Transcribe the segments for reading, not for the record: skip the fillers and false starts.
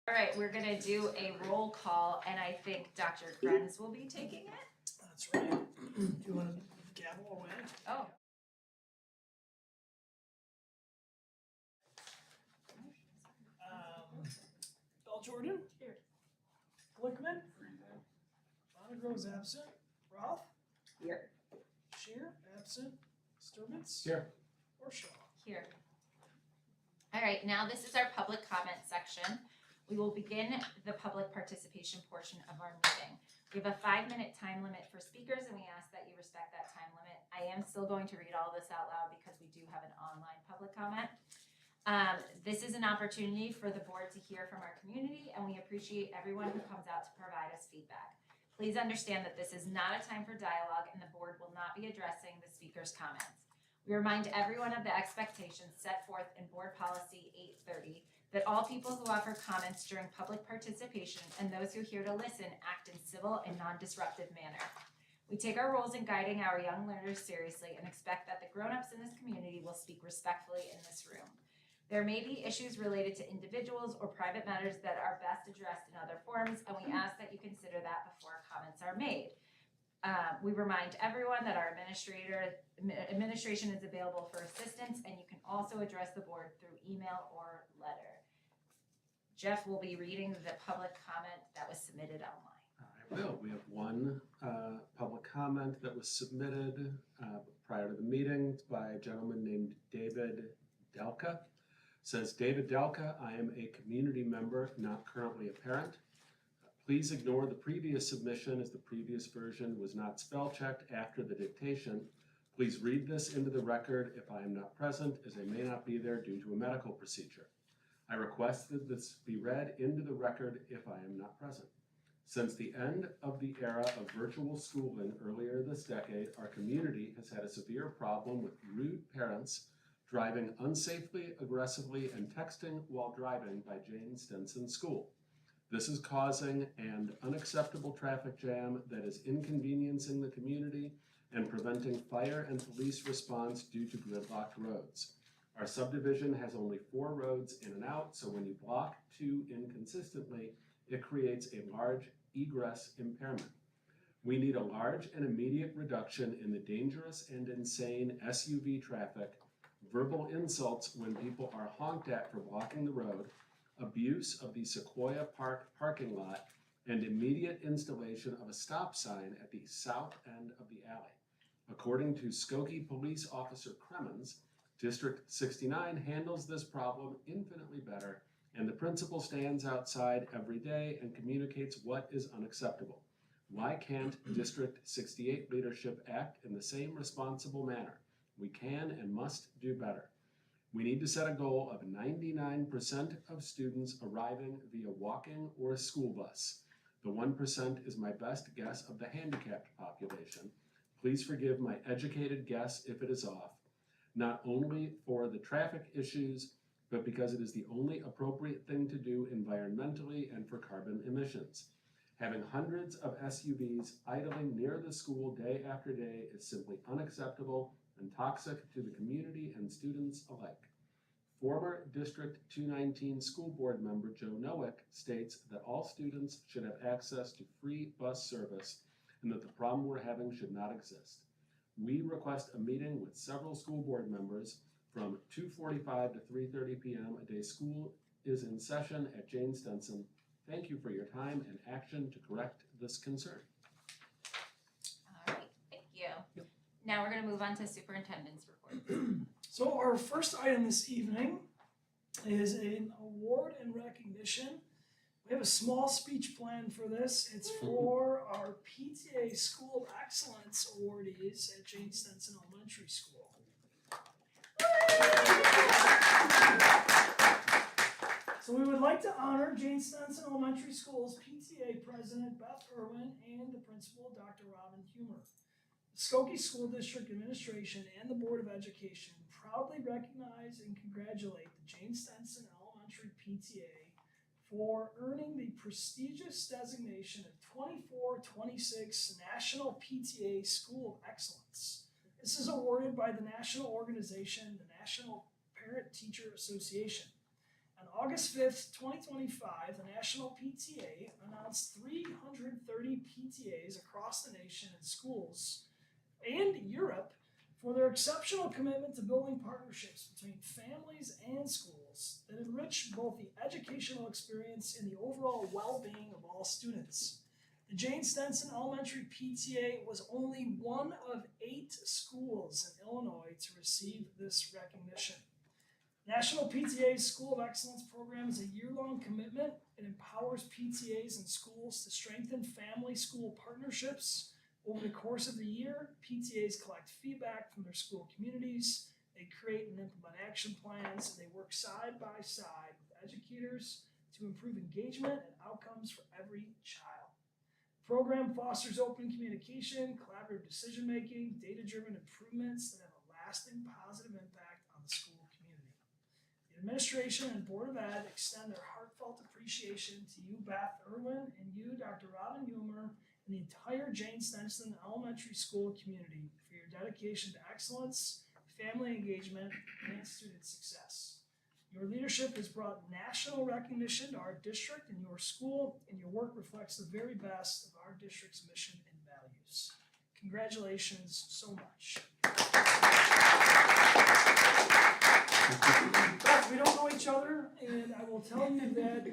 All right, we're gonna do a roll call, and I think Dr. Krenz will be taking it. That's right. Do you want to gavel away? Oh. Bell Jordan? Here. Glickman? Monagro's absent. Roth? Here. Shear? Absent. Sturbitz? Here. Orshaw? Here. All right, now this is our public comment section. We will begin the public participation portion of our meeting. We have a 5-minute time limit for speakers, and we ask that you respect that time limit. I am still going to read all this out loud because we do have an online public comment. This is an opportunity for the board to hear from our community, and we appreciate everyone who comes out to provide us feedback. Please understand that this is not a time for dialogue, and the board will not be addressing the speaker's comments. We remind everyone of the expectations set forth in Board Policy 830 that all people who offer comments during public participation and those who are here to listen act in civil and non-disruptive manner. We take our roles in guiding our young learners seriously and expect that the grown-ups in this community will speak respectfully in this room. There may be issues related to individuals or private matters that are best addressed in other forums, and we ask that you consider that before comments are made. We remind everyone that our administration is available for assistance, and you can also address the board through email or letter. Jeff will be reading the public comment that was submitted online. I will. We have one public comment that was submitted prior to the meeting by a gentleman named David Delka. Says, David Delka, I am a community member, not currently a parent. Please ignore the previous submission as the previous version was not spell checked after the dictation. Please read this into the record if I am not present, as I may not be there due to a medical procedure. I request that this be read into the record if I am not present. Since the end of the era of virtual schooling earlier this decade, our community has had a severe problem with rude parents driving unsafely, aggressively, and texting while driving by Jane Stenson School. This is causing an unacceptable traffic jam that is inconveniencing the community and preventing fire and police response due to gridlocked roads. Our subdivision has only 4 roads in and out, so when you block 2 inconsistently, it creates a large egress impairment. We need a large and immediate reduction in the dangerous and insane SUV traffic, verbal insults when people are honked at for blocking the road, abuse of the Sequoia Park parking lot, and immediate installation of a stop sign at the south end of the alley. According to Skokie Police Officer Kremens, District 69 handles this problem infinitely better, and the principal stands outside every day and communicates what is unacceptable. Why can't District 68 leadership act in the same responsible manner? We can and must do better. We need to set a goal of 99% of students arriving via walking or a school bus. The 1% is my best guess of the handicapped population. Please forgive my educated guess if it is off, not only for the traffic issues, but because it is the only appropriate thing to do environmentally and for carbon emissions. Having hundreds of SUVs idling near the school day after day is simply unacceptable and toxic to the community and students alike. Former District 219 School Board member Joe Nowick states that all students should have access to free bus service and that the problem we're having should not exist. We request a meeting with several school board members from 2:45 to 3:30 p.m. a day school is in session at Jane Stenson. Thank you for your time and action to correct this concern. All right, thank you. Yep. Now we're going to move on to superintendent's report. So our first item this evening is an award and recognition. We have a small speech plan for this. It's for our PTA School of Excellence awardees at Jane Stenson Elementary School. So we would like to honor Jane Stenson Elementary School's PTA President Beth Irwin and the Principal Dr. Robin Humer. The Skokie School District Administration and the Board of Education proudly recognize and congratulate the Jane Stenson Elementary PTA for earning the prestigious designation of 24-26 National PTA School of Excellence. This is awarded by the national organization, the National Parent Teacher Association. On August 5th, 2025, the National PTA announced 330 PTAs across the nation in schools and Europe for their exceptional commitment to building partnerships between families and schools that enrich both the educational experience and the overall well-being of all students. The Jane Stenson Elementary PTA was only one of 8 schools in Illinois to receive this recognition. National PTA's School of Excellence program is a year-long commitment. It empowers PTAs and schools to strengthen family-school partnerships. Over the course of the year, PTAs collect feedback from their school communities, they create and implement action plans, and they work side by side with educators to improve engagement and outcomes for every child. The program fosters open communication, collaborative decision-making, data-driven improvements that have a lasting positive impact on the school community. The administration and Board of Ed extend their heartfelt appreciation to you, Beth Irwin, and you, Dr. Robin Humer, and the entire Jane Stenson Elementary School community for your dedication to excellence, family engagement, and student success. Your leadership has brought national recognition to our district and your school, and your work reflects the very best of our district's mission and values. Congratulations so much. Beth, we don't know each other, and I will tell you that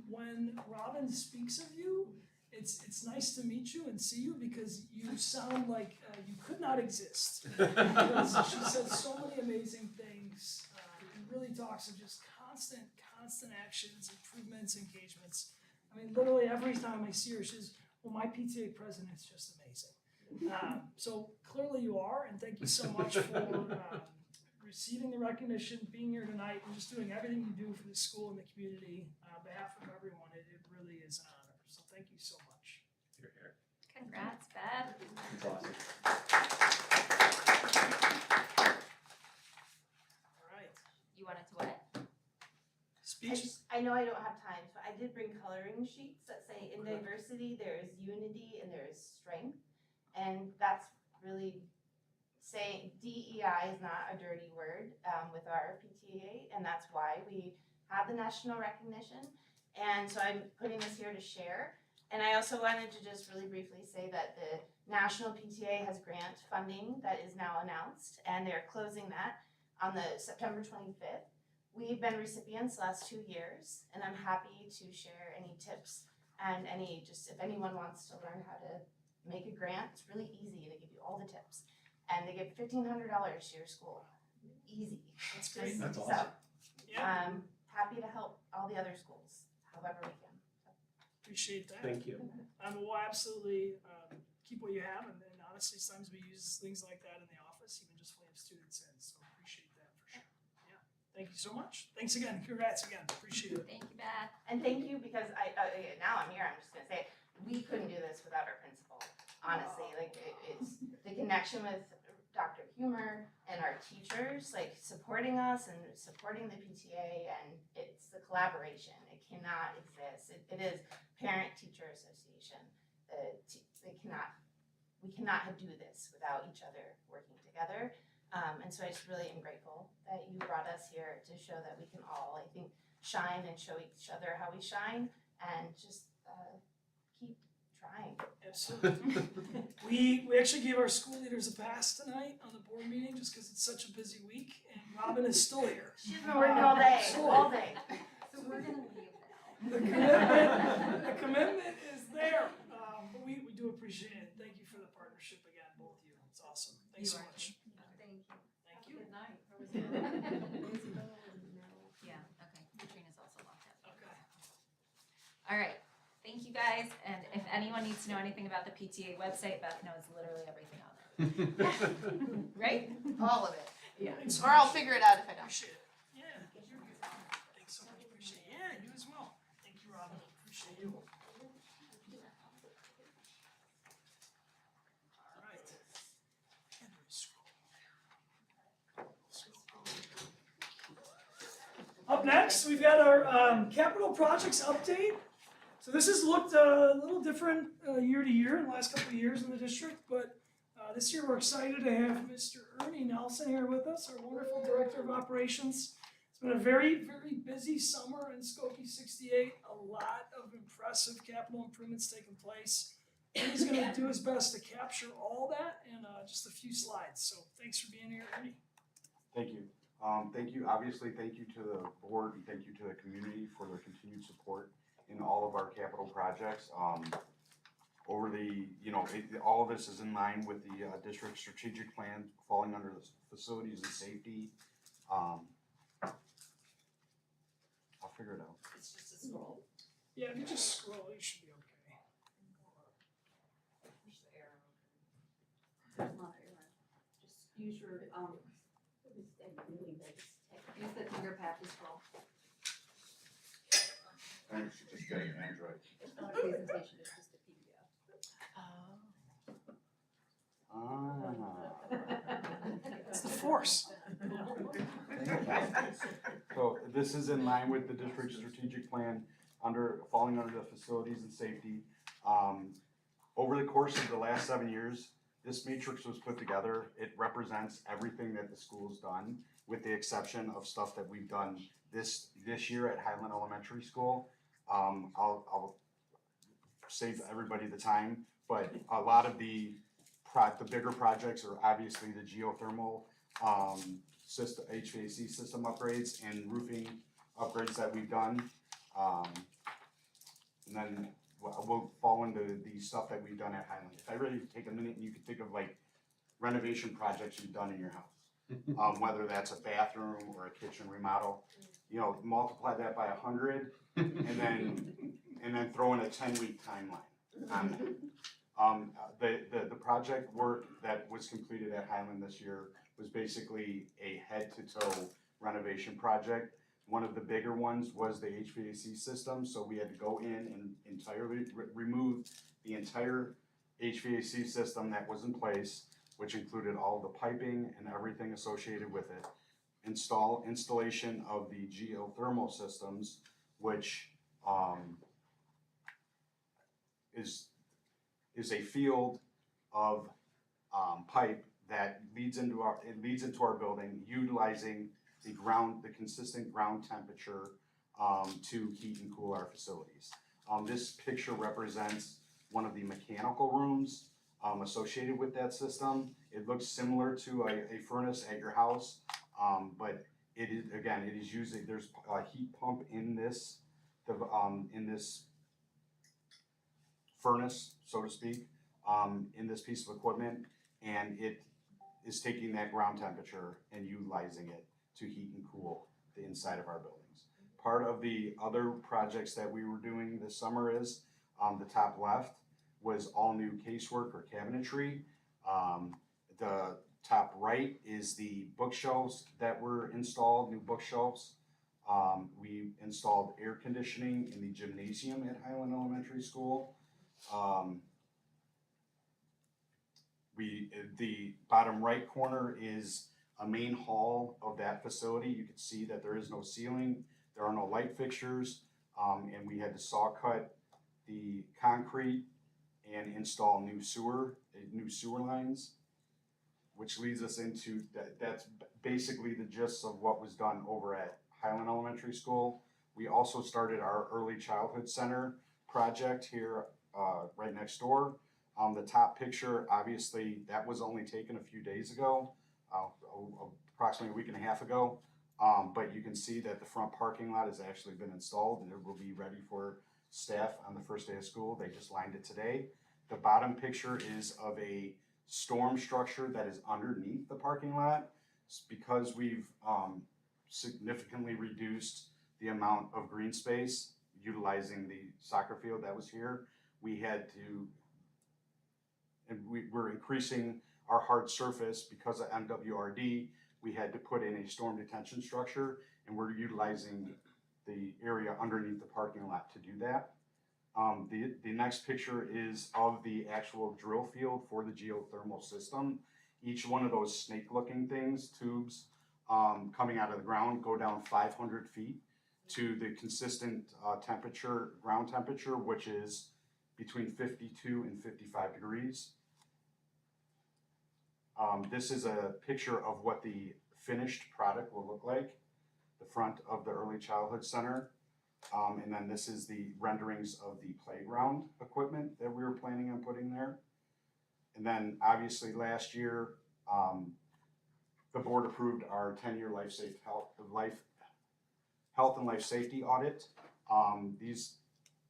when Robin speaks of you, it's nice to meet you and see you because you sound like you could not exist. Because she says so many amazing things and really talks of just constant actions, improvements, engagements. I mean, literally every time I see her, she says, well, my PTA president's just amazing. So clearly you are, and thank you so much for receiving the recognition, being here tonight, and just doing everything you do for the school and the community. On behalf of everyone, it really is an honor. So thank you so much. You're here. Congrats, Beth. That's awesome. All right. You wanted to what? Speech. I know I don't have time, but I did bring coloring sheets that say in diversity there is unity and there is strength. And that's really saying DEI is not a dirty word with our PTA, and that's why we have the national recognition. And so I'm putting this here to share. And I also wanted to just really briefly say that the National PTA has grant funding that is now announced, and they're closing that on the September 25th. We've been recipients the last 2 years, and I'm happy to share any tips and if anyone wants to learn how to make a grant, it's really easy. They give you all the tips. And they give $1,500 to your school. Easy. That's great. That's So, awesome. Yeah. happy to help all the other schools, however we can. Appreciate that. Thank you. We'll absolutely keep what you have, and honestly, sometimes we use things like that in the office, even just when we have students in. So appreciate that for sure. Yeah. Thank you so much. Thanks again. Congrats again. Appreciate it. Thank you, Beth. And thank you because now I'm here, I'm just gonna say, we couldn't do this without our principal, honestly. Like it's the connection with Dr. Humer and our teachers, like supporting us and supporting the PTA, and it's the collaboration. It cannot exist. It is Parent-Teacher Association. We cannot do this without each other working together. And so I just really am grateful that you brought us here to show that we can all, I think, shine and show each other how we shine, and just keep trying. Absolutely. We actually gave our school leaders a pass tonight on the board meeting just because it's such a busy week, and Robin is still here. She's been working all day, So all day. So we're gonna leave now. The commitment is there. But we do appreciate it. Thank you for the partnership again, both of you. It's awesome. Thanks so much. Thank you. Thank you. Good night. Yeah, okay. Katrina's also locked up. Okay. All right. Thank you guys. And if anyone needs to know anything about the PTA website, Beth knows literally everything on it. Right? All of it. Yeah. Thanks so Or I'll much. figure it out if I don't. Appreciate it. Yeah. Thanks so much. Appreciate it. Yeah, you as well. Thank you, Robin. Appreciate you. All right. Up next, we've got our capital projects update. So this has looked a little different year to year in the last couple of years in the district, but this year we're excited to have Mr. Ernie Nelson here with us, our wonderful Director of Operations. It's been a very, very busy summer Skokie 68, a lot of impressive capital improvements taking place. He's going to do his best to capture all that in just a few slides. So thanks for being here, Ernie. Thank you. Obviously, thank you to the board and thank you to the community for their continued support in all of our capital projects. Over the, all of this is in line with the district strategic plan falling under the facilities and safety. I'll figure it out. It's just a scroll. Yeah, if you just scroll, you should be okay. Push the arrow. There's not an arrow. Just use your, use the finger pad to scroll. I should just get an Android. It's not a presentation, it's just a PDF. It's the force. So this is in line with the district strategic plan falling under the facilities and safety. Over the course of the last 7 years, this matrix was put together. It represents everything that the school's done, with the exception of stuff that we've done this year at Highland Elementary School. I'll save everybody the time, but a lot of the bigger projects are obviously the geothermal system, HVAC system upgrades and roofing upgrades that we've done. And then we'll fall into the stuff that we've done at Highland. If I really take a minute and you could think of like renovation projects you've done in your house, whether that's a bathroom or a kitchen remodel, multiply that by 100 and then throw in a 10-week timeline on that. The project work that was completed at Highland this year was basically a head-to-toe renovation project. One of the bigger ones was the HVAC system, so we had to go in and entirely remove the entire HVAC system that was in place, which included all the piping and everything associated with it. Installation of the geothermal systems, which is a field of pipe that leads into our building, utilizing the consistent ground temperature to heat and cool our facilities. This picture represents one of the mechanical rooms associated with that system. It looks similar to a furnace at your house, but it is using, there's a heat pump in this furnace, so to speak, in this piece of equipment, and it is taking that ground temperature and utilizing it to heat and cool the inside of our buildings. Part of the other projects that we were doing this summer is, the top left was all new casework or cabinetry. The top right is the bookshelves that were installed, new bookshelves. We installed air conditioning in the gymnasium at Highland Elementary School. The bottom right corner is a main hall of that facility. You can see that there is no ceiling, there are no light fixtures, and we had to saw cut the concrete and install new sewer lines, which leads us into that's basically the gist of what was done over at Highland Elementary School. We also started our early childhood center project here right next door. The top picture, obviously, that was only taken a few days ago, approximately a week and a half ago. But you can see that the front parking lot has actually been installed and it will be ready for staff on the first day of school. They just lined it today. The bottom picture is of a storm structure that is underneath the parking lot. It's because we've significantly reduced the amount of green space utilizing the soccer field that was here. We had to, and we're increasing our hard surface because of MWRD. We had to put in a storm detention structure, and we're utilizing the area underneath the parking lot to do that. The next picture is of the actual drill field for the geothermal system. Each one of those snake-looking things, tubes coming out of the ground, go down 500 feet to the consistent ground temperature, which is between 52 and 55 degrees. This is a picture of what the finished product will look like, the front of the Early Childhood Center. And then this is the renderings of the playground equipment that we were planning on putting there. And then obviously last year, the board approved our 10-year health and life safety audit. These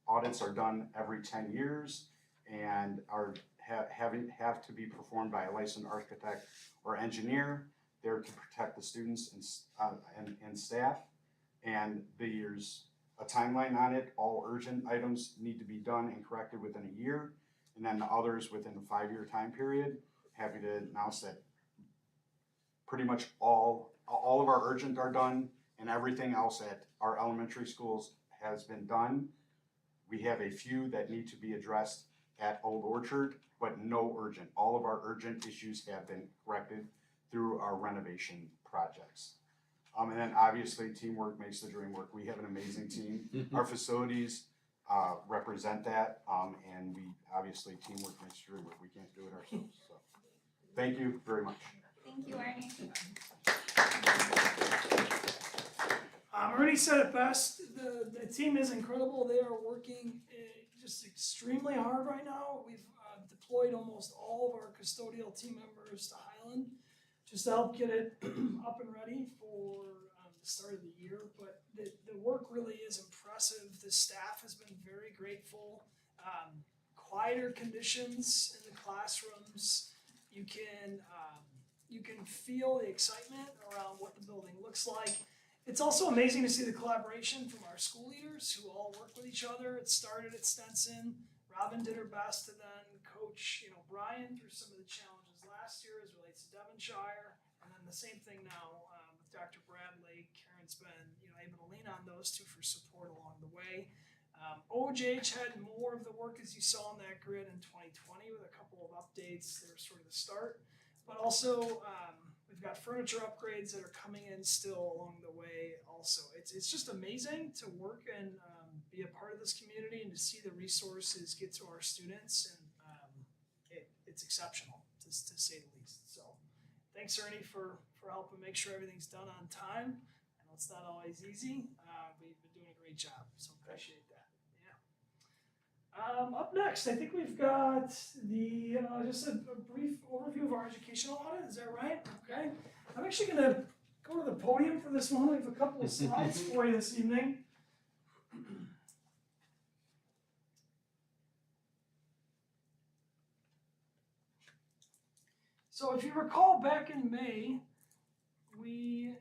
audits are done every 10 years and have to be performed by a licensed architect or engineer. They're to protect the students and staff. And there's a timeline on it. All urgent items need to be done and corrected within a year. And then the others within a 5-year time period. Happy to announce that pretty much all of our urgent are done, and everything else at our elementary schools has been done. We have a few that need to be addressed at Old Orchard, but no urgent. All of our urgent issues have been corrected through our renovation projects. And then obviously teamwork makes the dream work. We have an amazing team. Our facilities represent that, and we obviously teamwork makes the dream work. We can't do it ourselves. So thank you very much. Thank you, Ernie. Ernie said it best. The team is incredible. They are working just extremely hard right now. We've deployed almost all of our custodial team members to Highland just to help get it up and ready for the start of the year. But the work really is impressive. The staff has been very grateful. Quieter conditions in the classrooms. You can feel the excitement around what the building looks like. It's also amazing to see the collaboration from our school leaders who all work with each other. It started at Stenson. Robin did her best to then coach, Brian through some of the challenges last year as relates to Devonshire. And then the same thing now with Dr. Bradley. Karen's been, able to lean on those two for support along the way. OJH had more of the work as you saw on that grid in 2020 with a couple of updates that are sort of the start. But also, we've got furniture upgrades that are coming in still along the way also. It's just amazing to work and be a part of this community and to see the resources get to our students, and it's exceptional to say the least. So thanks, Ernie, for helping make sure everything's done on time. I know it's not always easy, but you've been doing a great job, so appreciate that. Up next, I think we've got just a brief overview of our educational audit. Is that right? Okay. I'm actually going to go to the podium for this one. We have a couple of slides for you this evening. So if you recall, back in May, we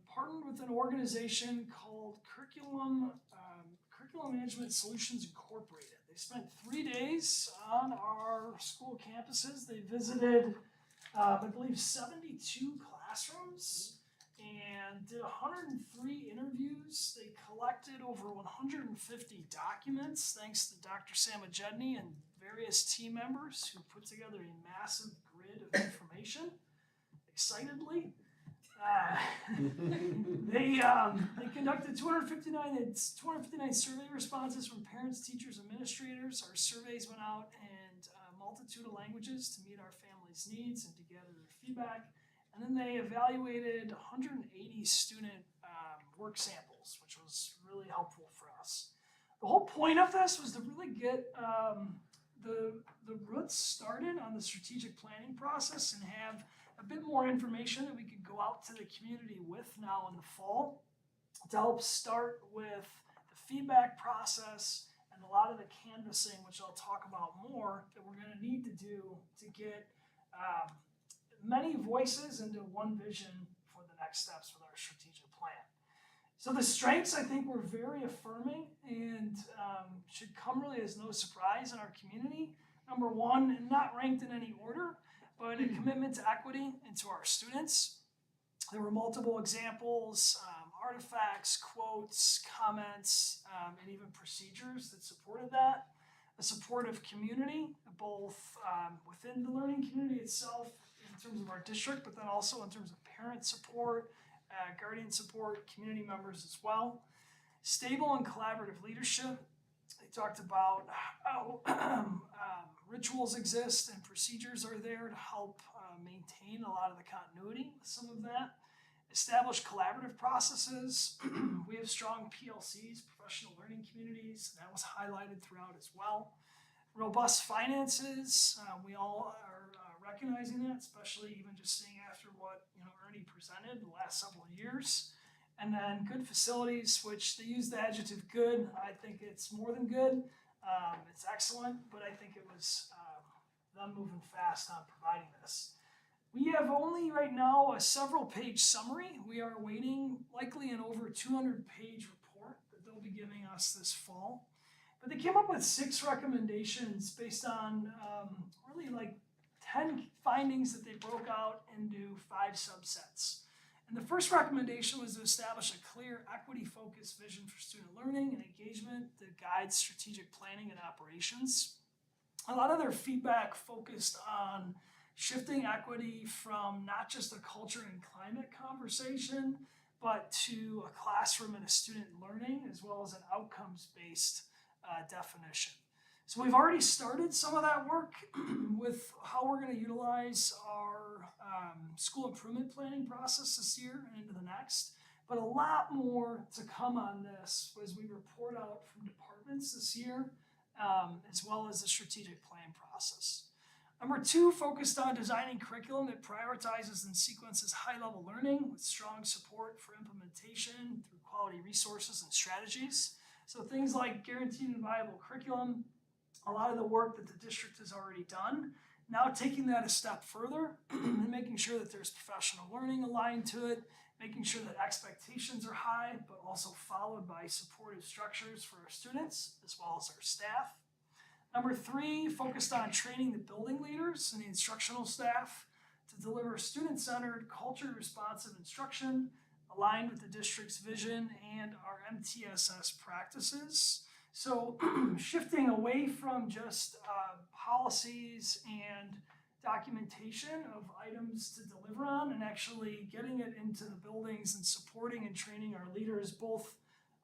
partnered with an organization called Curriculum Management Solutions Incorporated. They spent 3 days on our school campuses. They visited, I believe, 72 classrooms and did 103 interviews. They collected over 150 documents, thanks to Dr. Samajedny and various team members who put together a massive grid of information, excitedly. They conducted 259 survey responses from parents, teachers, administrators. Our surveys went out in a multitude of languages to meet our families' needs and to gather their feedback. And then they evaluated 180 student work samples, which was really helpful for us. The whole point of this was to really get the roots started on the strategic planning process and have a bit more information that we could go out to the community with now in the fall to help start with the feedback process and a lot of the canvassing, which I'll talk about more, that we're going to need to do to get many voices into one vision for the next steps with our strategic plan. So the strengths, I think, were very affirming and should come really as no surprise in our community. Number one, and not ranked in any order, but a commitment to equity and to our students. There were multiple examples, artifacts, quotes, comments, and even procedures that supported that. A supportive community, both within the learning community itself in terms of our district, but then also in terms of parent support, guardian support, community members as well. Stable and collaborative leadership. They talked about how rituals exist and procedures are there to help maintain a lot of the continuity with some of that. establish collaborative processes. We have strong PLCs, professional learning communities, and that was highlighted throughout as well. Robust finances, we all are recognizing that, especially even just seeing after what Ernie presented the last several years. And then good facilities, which they use the adjective good. I think it's more than good. It's excellent, but I think it was them moving fast on providing this. We have only right now a several page summary. We are awaiting likely an over 200-page report that they'll be giving us this fall. But they came up with 6 recommendations based on really like 10 findings that they broke out into 5 subsets. And the first recommendation was to establish a clear, equity-focused vision for student learning and engagement that guides strategic planning and operations. A lot of their feedback focused on shifting equity from not just a culture and climate conversation, but to a classroom and a student learning, as well as an outcomes-based definition. So we've already started some of that work with how we're going to utilize our school improvement planning process this year and into the next. But a lot more to come on this as we report out from departments this year, as well as the strategic plan process. Number 2, focused on designing curriculum that prioritizes and sequences high-level learning with strong support for implementation through quality resources and strategies. So things like guaranteed and viable curriculum, a lot of the work that the district has already done, now taking that a step further and making sure that there's professional learning aligned to it, making sure that expectations are high, but also followed by supportive structures for our students as well as our staff. Number 3, focused on training the building leaders and the instructional staff to deliver student-centered, culture-responsive instruction aligned with the district's vision and our MTSS practices. So shifting away from just policies and documentation of items to deliver on and actually getting it into the buildings and supporting and training our leaders, both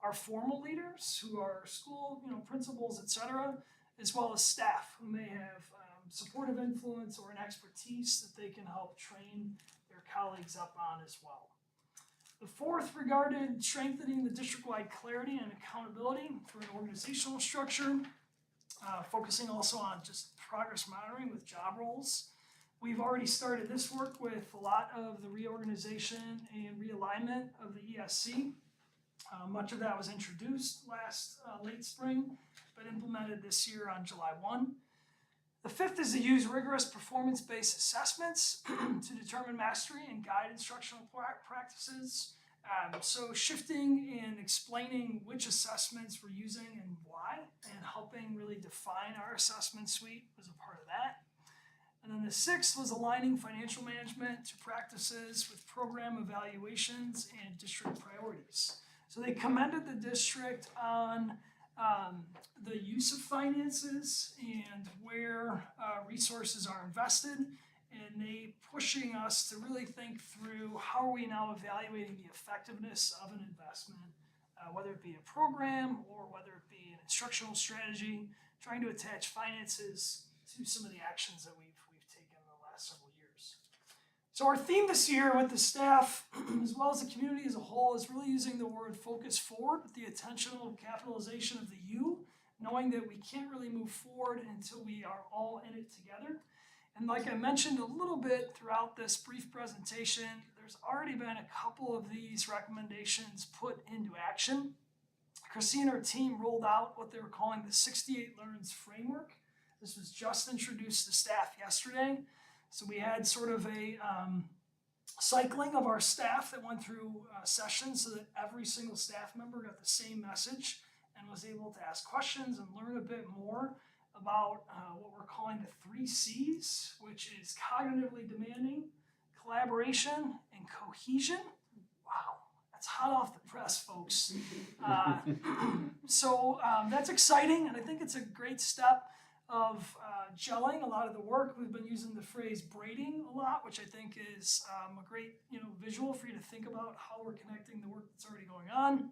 our formal leaders who are school, principals, etc., as well as staff who may have supportive influence or an expertise that they can help train their colleagues up on as well. The 4th regarded strengthening the district-wide clarity and accountability through an organizational structure, focusing also on just progress monitoring with job roles. We've already started this work with a lot of the reorganization and realignment of the ESC. Much of that was introduced last late spring, but implemented this year on July 1. The 5th is to use rigorous performance-based assessments to determine mastery and guide instructional practices. So shifting and explaining which assessments we're using and why, and helping really define our assessment suite was a part of that. And then the 6th was aligning financial management to practices with program evaluations and district priorities. So they commended the district on the use of finances and where resources are invested, and they pushing us to really think through how are we now evaluating the effectiveness of an investment, whether it be a program or whether it be an instructional strategy, trying to attach finances to some of the actions that we've taken in the last several years. So our theme this year with the staff, as well as the community as a whole, is really using the word focus forward with the intentional capitalization of the U, knowing that we can't really move forward until we are all in it together. And like I mentioned a little bit throughout this brief presentation, there's already been a couple of these recommendations put into action. Christine and her team rolled out what they were calling the 68 Learns framework. This was just introduced to staff yesterday. So we had sort of a cycling of our staff that went through sessions so that every single staff member got the same message and was able to ask questions and learn a bit more about what we're calling the 3 C's, which is cognitively demanding, collaboration, and cohesion. Wow, that's hot off the press, folks. So that's exciting, and I think it's a great step of gelling a lot of the work. We've been using the phrase braiding a lot, which I think is a great visual for you to think about how we're connecting the work that's already going on.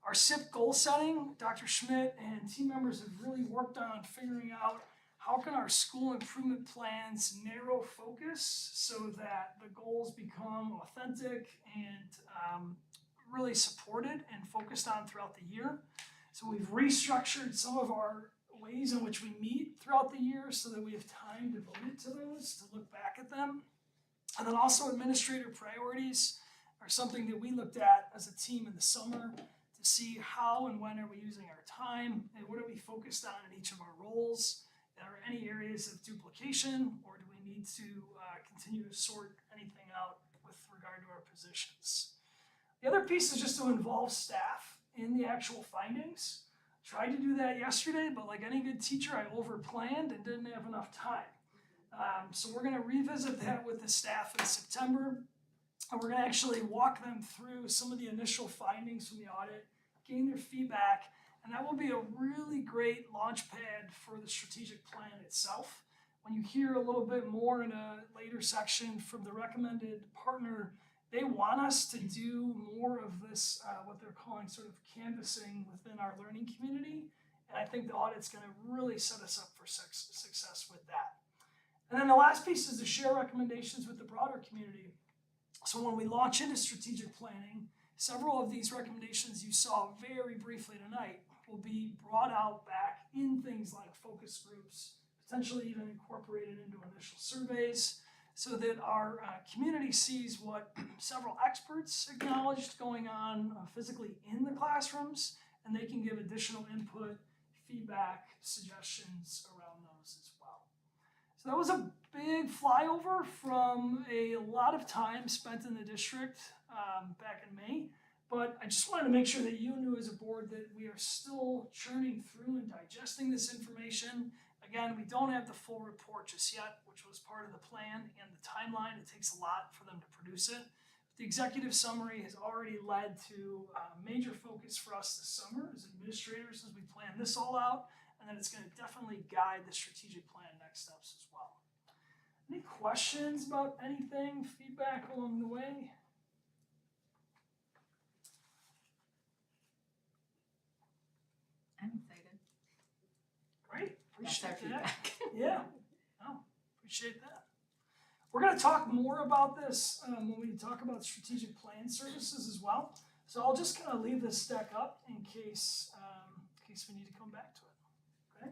Our SIP goal setting, Dr. Schmidt and team members have really worked on figuring out how can our school improvement plans narrow focus so that the goals become authentic and really supported and focused on throughout the year. So we've restructured some of our ways in which we meet throughout the year so that we have time devoted to those, to look back at them. And then also administrator priorities are something that we looked at as a team in the summer to see how and when are we using our time and what are we focused on in each of our roles. Are there any areas of duplication, or do we need to continue to sort anything out with regard to our positions? The other piece is just to involve staff in the actual findings. Tried to do that yesterday, but like any good teacher, I overplanned and didn't have enough time. So we're going to revisit that with the staff in September, and we're going to actually walk them through some of the initial findings from the audit, gain their feedback, and that will be a really great launch pad for the strategic plan itself. When you hear a little bit more in a later section from the recommended partner, they want us to do more of this, what they're calling sort of canvassing within our learning community. And I think the audit's going to really set us up for success with that. And then the last piece is to share recommendations with the broader community. So when we launch into strategic planning, several of these recommendations you saw very briefly tonight will be brought out back in things like focus groups, potentially even incorporated into initial surveys, so that our community sees what several experts acknowledged going on physically in the classrooms, and they can give additional input, feedback, suggestions around those as well. So that was a big flyover from a lot of time spent in the district back in May. But I just wanted to make sure that you knew as a board that we are still churning through and digesting this information. Again, we don't have the full report just yet, which was part of the plan and the timeline. It takes a lot for them to produce it. The executive summary has already led to major focus for us this summer as administrators as we plan this all out, and then it's going to definitely guide the strategic plan next steps as well. Any questions about anything, feedback along the way? I'm excited. Great, That's our appreciate that. feedback. Yeah, no, appreciate that. We're going to talk more about this when we talk about strategic plan services as well. So I'll just kind of leave this deck up in case we need to come back to it. Okay.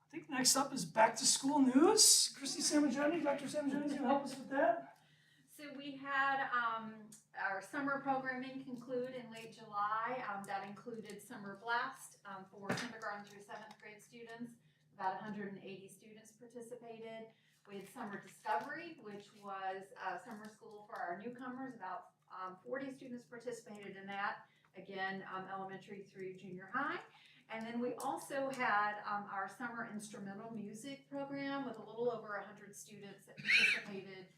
I think next up is back to school news. Christy Samajani, Dr. Samajani is going to help us with that. So we had our summer programming conclude in late July. That included Summer Blast for kindergarten through 7th grade students. About 180 students participated. We had Summer Discovery, which was summer school for our newcomers. About 40 students participated in that. Again, elementary through junior high. And then we also had our summer instrumental music program with a little over 100 students that participated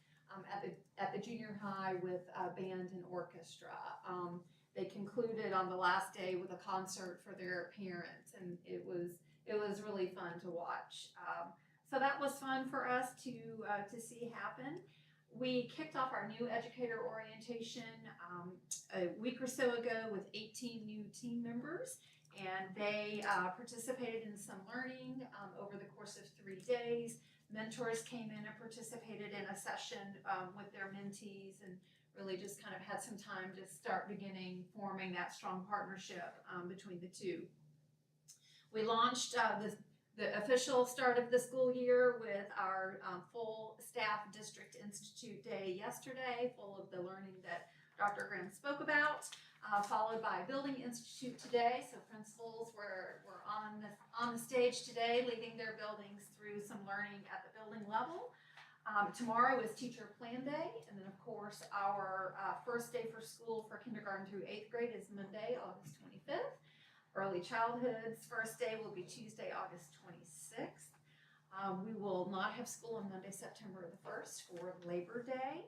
at the junior high with band and orchestra. They concluded on the last day with a concert for their parents, and it was really fun to watch. So that was fun for us to see happen. We kicked off our new educator orientation a week or so ago with 18 new team members, and they participated in some learning over the course of 3 days. Mentors came in and participated in a session with their mentees and really just kind of had some time to start forming that strong partnership between the two. We launched the official start of the school year with our full staff district institute day yesterday, full of the learning that Dr. Graham spoke about, followed by building institute today. So principals were on the stage today, leading their buildings through some learning at the building level. Tomorrow is teacher plan day, and then of course our first day for school for kindergarten through 8th grade is Monday, August 25th. Early childhood's first day will be Tuesday, August 26th. We will not have school on Monday, September the 1st for Labor Day.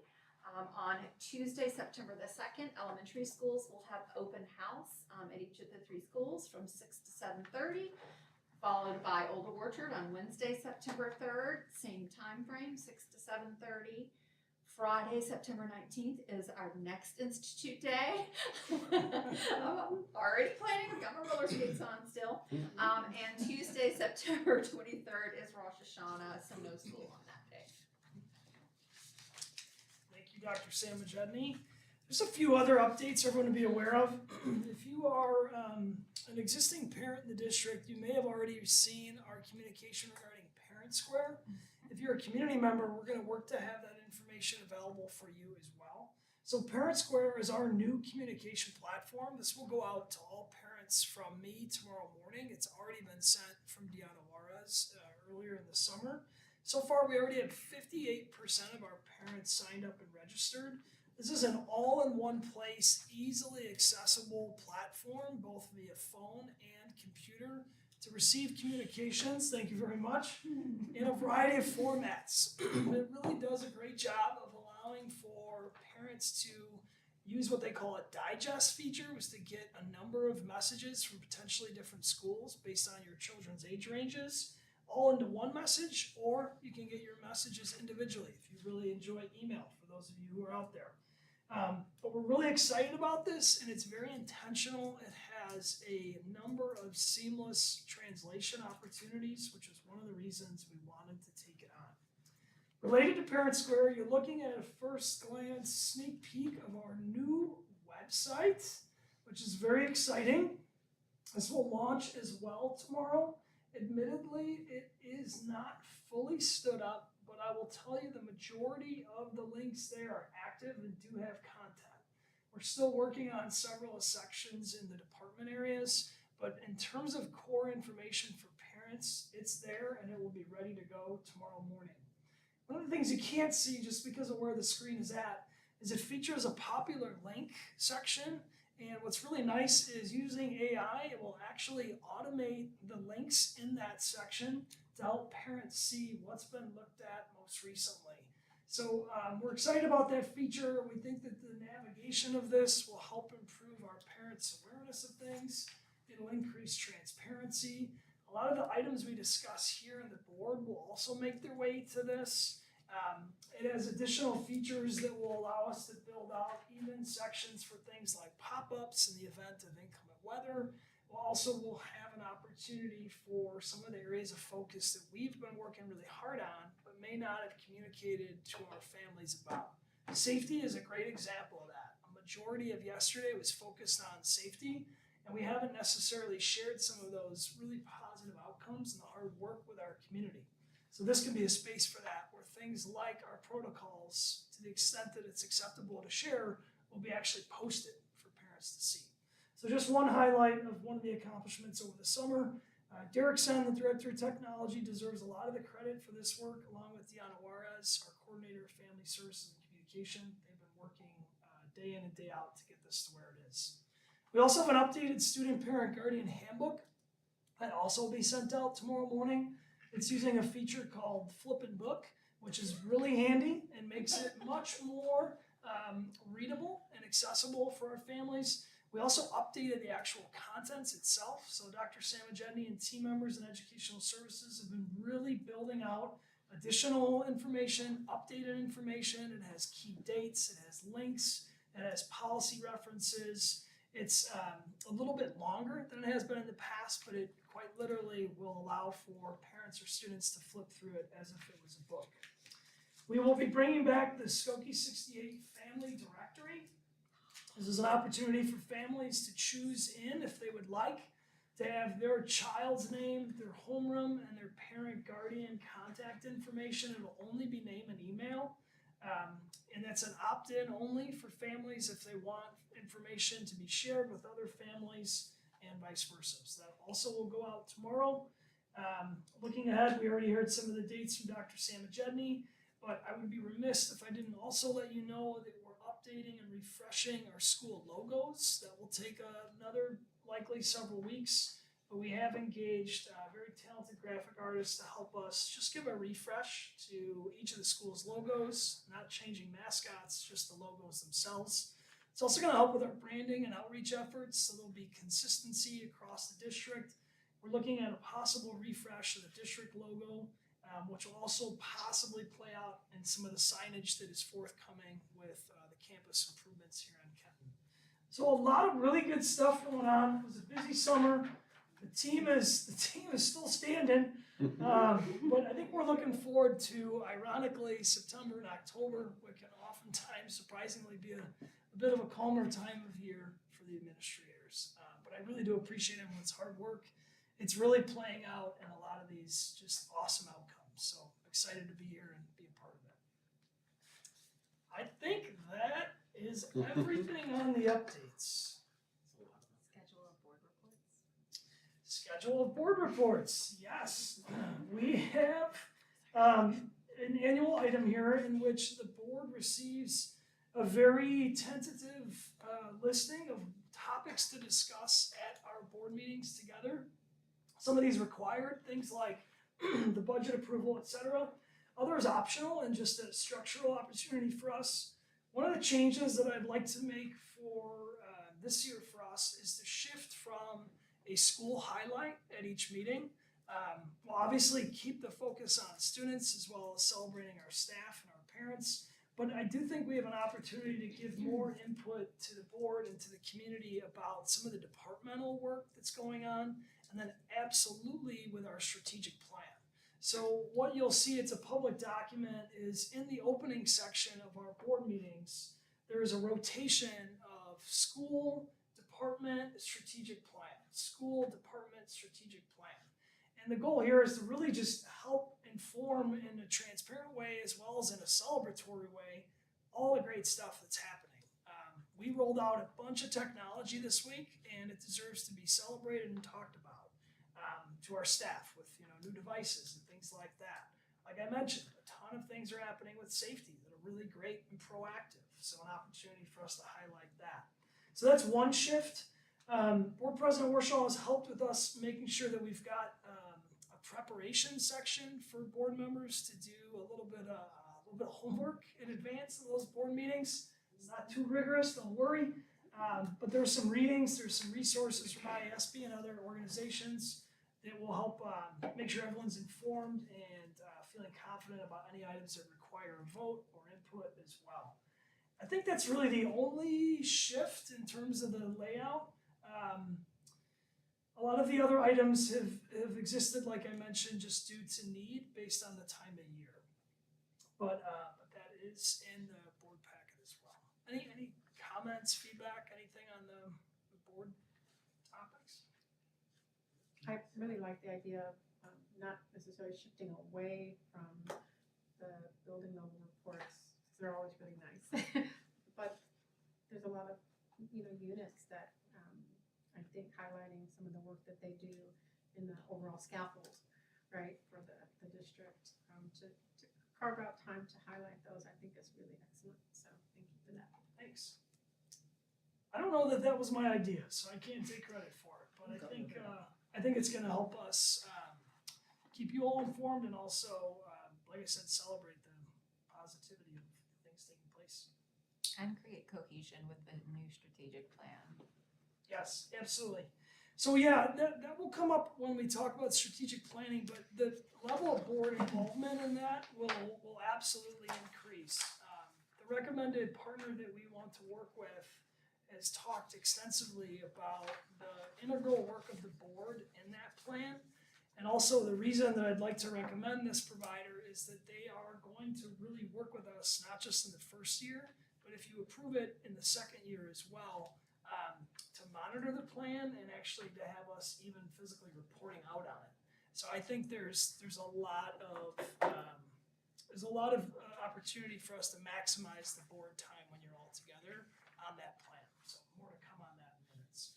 On Tuesday, September the 2nd, elementary schools will have open house at each of the 3 schools from 6 to 7:30, followed by Old Orchard on Wednesday, September 3rd, same time frame, 6 to 7:30. Friday, September 19th is our next institute day. I'm already planning, I've got my roller skates on still. And Tuesday, September September 23rd is Rosh Hashanah, so no school on that day. Thank you, Dr. Sam Majedny. There's a few other updates everyone to be aware of. If you are an existing parent in the district, you may have already seen our communication regarding Parent Square. If you're a community member, we're going to work to have that information available for you as well. So Parent Square is our new communication platform. This will go out to all parents from me tomorrow morning. It's already been sent from Deanna Juarez earlier in the summer. So far, we already have 58% of our parents signed up and registered. This is an all-in-one place, easily accessible platform, both via phone and computer, to receive communications, thank you very much, in a variety of formats. It really does a great job of allowing for parents to use what they call a digest feature, which is to get a number of messages from potentially different schools based on your children's age ranges, all into one message, or you can get your messages individually if you really enjoy email, for those of you who are out there. But we're really excited about this, and it's very intentional. It has a number of seamless translation opportunities, which is one of the reasons we wanted to take it on. Related to Parent Square, you're looking at a first glance sneak peek of our new website, which is very exciting. This will launch as well tomorrow. Admittedly, it is not fully stood up, but I will tell you the majority of the links there are active and do have content. We're still working on several sections in the department areas, but in terms of core information for parents, it's there and it will be ready to go tomorrow morning. One of the things you can't see just because of where the screen is at is it features a popular link section. And what's really nice is using AI, it will actually automate the links in that section to help parents see what's been looked at most recently. So we're excited about that feature. We think that the navigation of this will help improve our parents' awareness of things. It'll increase transparency. A lot of the items we discuss here on the board will also make their way to this. It has additional features that will allow us to build out even sections for things like pop-ups in the event of inclement weather. We'll also have an opportunity for some of the areas of focus that we've been working really hard on, but may not have communicated to our families about. Safety is a great example of that. A majority of yesterday was focused on safety, and we haven't necessarily shared some of those really positive outcomes and the hard work with our community. So this can be a space for that, where things like our protocols, to the extent that it's acceptable to share, will be actually posted for parents to see. So just one highlight of one of the accomplishments over the summer. Derek Sen, the Director of Technology, deserves a lot of the credit for this work, along with Deanna Juarez, our Coordinator of Family Services and Communication. They've been working day in and day out to get this to where it is. We also have an updated Student Parent Guardian Handbook that also will be sent out tomorrow morning. It's using a feature called Flip and Book, which is really handy and makes it much more readable and accessible for our families. We also updated the actual contents itself. So Dr. Sam Majedny and team members in Educational Services have been really building out additional information, updated information. It has key dates, it has links, it has policy references. It's a little bit longer than it has been in the past, but it quite literally will allow for parents or students to flip through it as if it was a book. We will be bringing back the Skokie 68 Family Directory. This is an opportunity for families to choose in, if they would like, to have their child's name, their homeroom, and their parent guardian contact information. It will only be name and email. And that's an opt-in only for families if they want information to be shared with other families and vice versa. So that also will go out tomorrow. Looking ahead, we already heard some of the dates from Dr. Sam Majedny, but I would be remiss if I didn't also let you know that we're updating and refreshing our school logos. That will take another likely several weeks, but we have engaged very talented graphic artists to help us just give a refresh to each of the school's logos, not changing mascots, just the logos themselves. It's also going to help with our branding and outreach efforts, so there'll be consistency across the district. We're looking at a possible refresh of the district logo, which will also possibly play out in some of the signage that is forthcoming with the campus improvements here in Kenton. So a lot of really good stuff going on. It was a busy summer. the team is still standing. But I think we're looking forward to, ironically, September and October, which can oftentimes surprisingly be a bit of a calmer time of year for the administrators. But I really do appreciate everyone's hard work. It's really playing out in a lot of these just awesome outcomes. So excited to be here and be a part of it. I think that is everything on the updates. Schedule of board reports. Schedule of board reports, yes. We have an annual item here in which the board receives a very tentative listing of topics to discuss at our board meetings together. Some of these required, things like the budget approval, etc. Others optional and just a structural opportunity for us. One of the changes that I'd like to make for this year for us is to shift from a school highlight at each meeting. We'll obviously keep the focus on students as well as celebrating our staff and our parents, but I do think we have an opportunity to give more input to the board and to the community about some of the departmental work that's going on, and then absolutely with our strategic plan. So what you'll see, it's a public document, is in the opening section of our board meetings, there is a rotation of school, department, strategic plan, school, department, strategic plan. And the goal here is to really just help inform in a transparent way as well as in a celebratory way all the great stuff that's happening. We rolled out a bunch of technology this week and it deserves to be celebrated and talked about to our staff with new devices and things like that. Like I mentioned, a ton of things are happening with safety that are really great and proactive. So an opportunity for us to highlight that. So that's one shift. Board President Warshaw has helped with us making sure that we've got a preparation section for board members to do a little bit of homework in advance of those board meetings. It's not too rigorous, don't worry. But there's some readings, there's some resources from IASB and other organizations that will help make sure everyone's informed and feeling confident about any items that require a vote or input as well. I think that's really the only shift in terms of the layout. A lot of the other items have existed, like I mentioned, just due to need based on the time of year. But that is in the board packet as well. Any comments, feedback, anything on the board topics? I really like the idea of not necessarily shifting away from the building level reports, because they're always really nice. But there's a lot of units that I think highlighting some of the work that they do in the overall scaffold, right, for the district, to carve out time to highlight those, I think is really excellent. So thank you for that. Thanks. I don't know that was my idea, so I can't take credit for it. But I think it's going to help us keep you all informed and also, like I said, celebrate the positivity of things taking place. And create cohesion with the new strategic plan. Yes, absolutely. So yeah, that will come up when we talk about strategic planning, but the level of board involvement in that will absolutely increase. The recommended partner that we want to work with has talked extensively about the integral work of the board in that plan. And also the reason that I'd like to recommend this provider is that they are going to really work with us, not just in the first year, but if you approve it in the second year as well, to monitor the plan and actually to have us even physically reporting out on it. So I think there's a lot of opportunity for us to maximize the board time when you're all together on that plan. So more to come on that in minutes.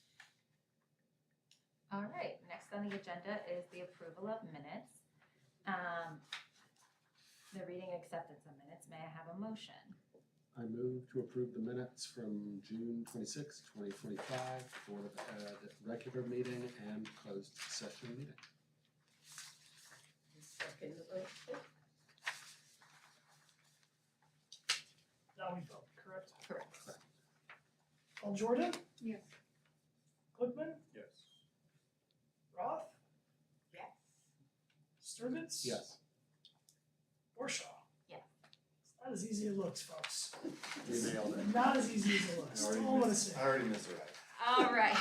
All right, next on the agenda is the approval of minutes. The reading acceptance of minutes. May I have a motion? I move to approve the minutes from June 26, 2025, Board of Ed regular meeting and closed session meeting. Second the motion. Now we vote, correct? Correct. Paul Jordan, Yes. Glickman, Yes. Roth, Yes. Sturgis. Yes. Warshaw. Yes. It's not as easy as it looks, folks. We nailed it. Not as easy as it looks. That's all I'm gonna say. I already missed it. All right.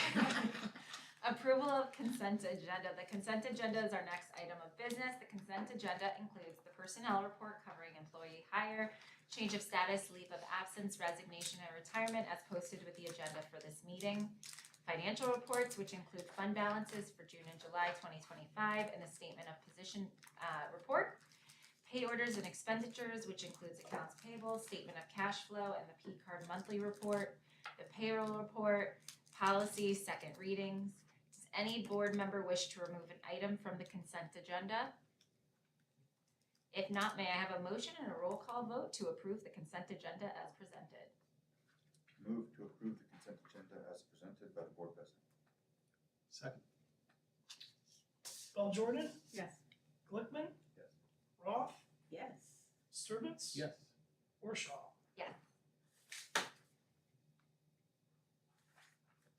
Approval of consent agenda. The consent agenda is our next item of business. The consent agenda includes the personnel report covering employee hire, change of status, leave of absence, resignation, and retirement as posted with the agenda for this meeting. Financial reports, which include fund balances for June and July 2025, and a statement of position report. Pay orders and expenditures, which includes accounts payable, statement of cash flow, and the P-card monthly report. The payroll report, policy, second readings. Does any board member wish to remove an item from the consent agenda? If not, may I have a motion and a roll call vote to approve the consent agenda as presented? Move to approve the consent agenda as presented by the board president. Second. Bell Jordan, Yes. Glickman, Yes. Roth, Yes. Disturbance, Yes. Warshaw.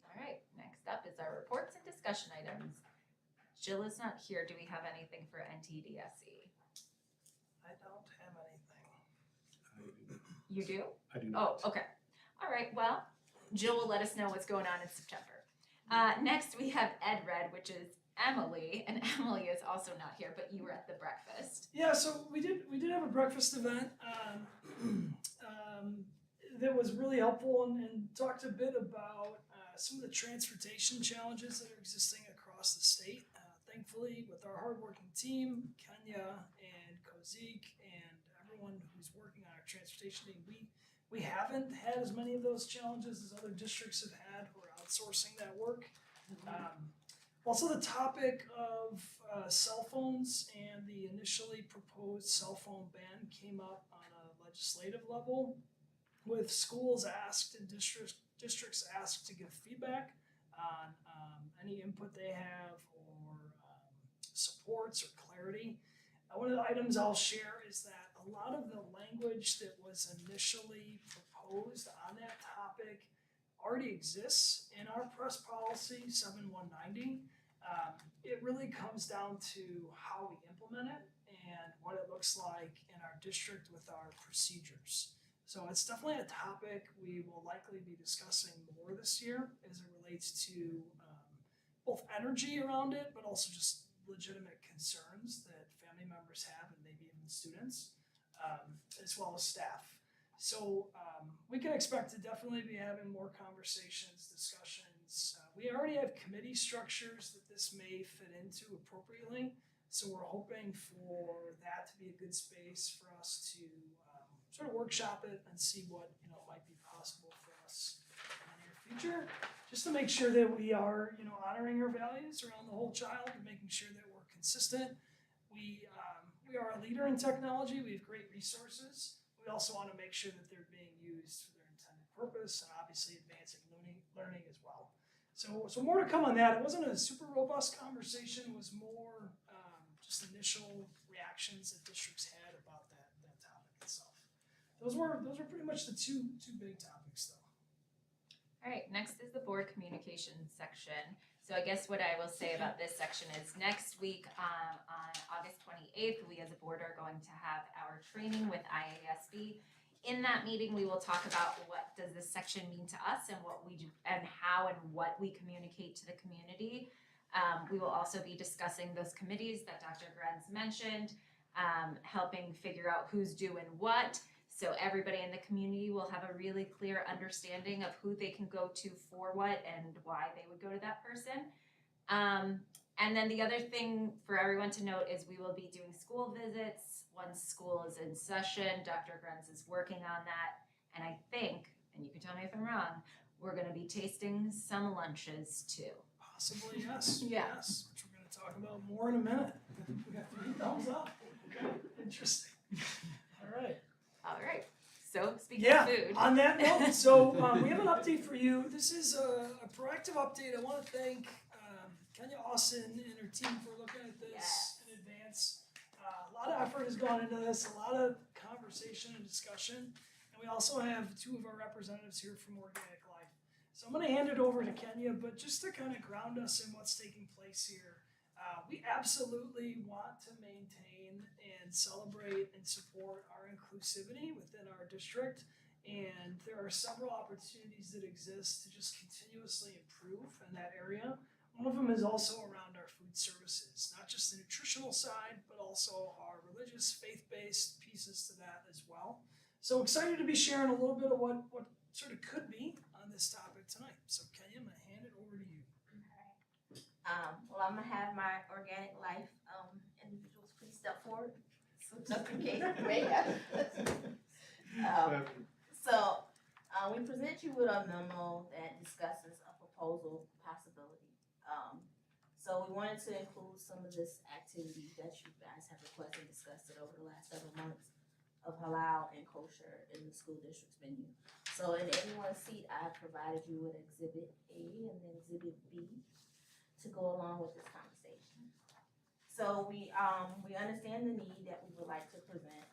All right, next up is our reports and discussion items. Jill is not here. Do we have anything for NTDSE? I don't have anything. You do? I do not. Oh, okay. All right, well, Jill will let us know what's going on in September. Next, we have Ed Red, which is Emily, and Emily is also not here, but you were at the breakfast. Yeah, so we did have a breakfast event that was really helpful and talked a bit about some of the transportation challenges that are existing across the state. Thankfully, with our hardworking team, Kenya and Kozik and everyone who's working on our transportation team, we haven't had as many of those challenges as other districts have had who are outsourcing that work. Also, the topic of cell phones and the initially proposed cell phone ban came up on a legislative level, with schools asked and districts asked to give feedback on any input they have or supports or clarity. One of the items I'll share is that a lot of the language that was initially proposed on that topic already exists in our press policy 7190. It really comes down to how we implement it and what it looks like in our district with our procedures. So it's definitely a topic we will likely be discussing more this year as it relates to both energy around it, but also just legitimate concerns that family members have and maybe even students, as well as staff. So we can expect to definitely be having more conversations, discussions. We already have committee structures that this may fit into appropriately. So we're hoping for that to be a good space for us to sort of workshop it and see what might be possible for us in the near future, just to make sure that we are honoring our values around the whole child and making sure that we're consistent. We are a leader in technology. We have great resources. We also want to make sure that they're being used for their intended purpose and obviously advancing learning as well. So more to come on that. It wasn't a super robust conversation. It was more just initial reactions that districts had about that topic itself. Those were pretty much the two big topics though. All right, next is the board communications section. So I guess what I will say about this section is next week on August 28th, we as a board are going to have our training with IASB. In that meeting, we will talk about what does this section mean to us and what we do and how and what we communicate to the community. We will also be discussing those committees that Dr. Grenz mentioned, helping figure out who's doing what. So everybody in the community will have a really clear understanding of who they can go to for what and why they would go to that person. And then the other thing for everyone to note is we will be doing school visits once school is in session. Dr. Grenz is working on that. And I think, and you can tell me if I'm wrong, we're gonna be tasting some lunches too. Possibly, yes. Yeah. Yes, which we're going to talk about more in a minute. We got 3 thumbs up. Okay, interesting. All right. All right, so speaking Yeah, of food. on that note, so we have an update for you. This is a proactive update. I want to thank Kenya Austin and her team for looking at this Yes. in advance. A lot of effort has gone into this, a lot of conversation and discussion. And we also have 2 of our representatives here from Organic Life. So I'm going to hand it over to Kenya, but just to kind of ground us in what's taking place here, we absolutely want to maintain and celebrate and support our inclusivity within our district. And there are several opportunities that exist to just continuously improve in that area. One of them is also around food services, not just the nutritional side, but also our religious, faith-based pieces to that as well. So excited to be sharing a little bit of what sort of could be on this topic tonight. So Kenya, I'm gonna hand it over to you. Well, I'm gonna have my organic life, individuals please step forward, so just in case you may have. We present you with a memo that discusses a proposal possibility. So we wanted to include some of this activity that you guys have requested and discussed it over the last several months of halal and kosher in the school district's menu. So in everyone's seat, I provided you with Exhibit A and then Exhibit B to go along with this conversation. So we understand the need that we would like to present,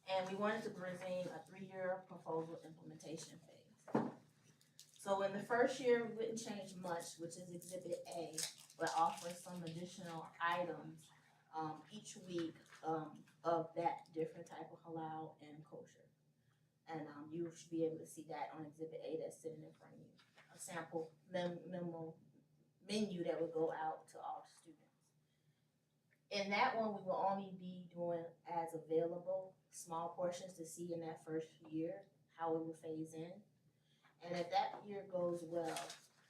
and we wanted to present a 3-year proposal implementation phase. So in the first year, we wouldn't change much, which is Exhibit A, but offer some additional items each week of that different type of halal and kosher. And you should be able to see that on Exhibit A that's sitting in front of you. A sample menu that would go out to all students. In that one, we will only be doing as available small portions to see in that first year how it will phase in. And if that year goes well,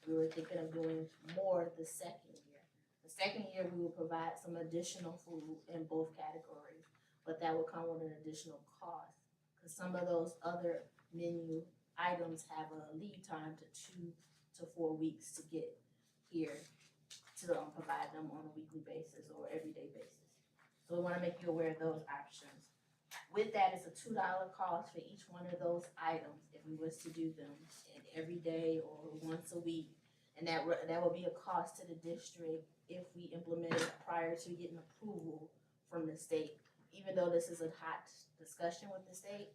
we were thinking of doing more the second year. The second year, we will provide some additional food in both categories, but that will come with an additional cost, because some of those other menu items have a lead time to 2 to 4 weeks to get here to provide them on a weekly basis or everyday basis. So we want to make you aware of those options. With that, it's a $2 cost for each one of those items if we was to do them every day or once a week. And that will be a cost to the district if we implement it prior to getting approval from the state. Even though this is a hot discussion with the state,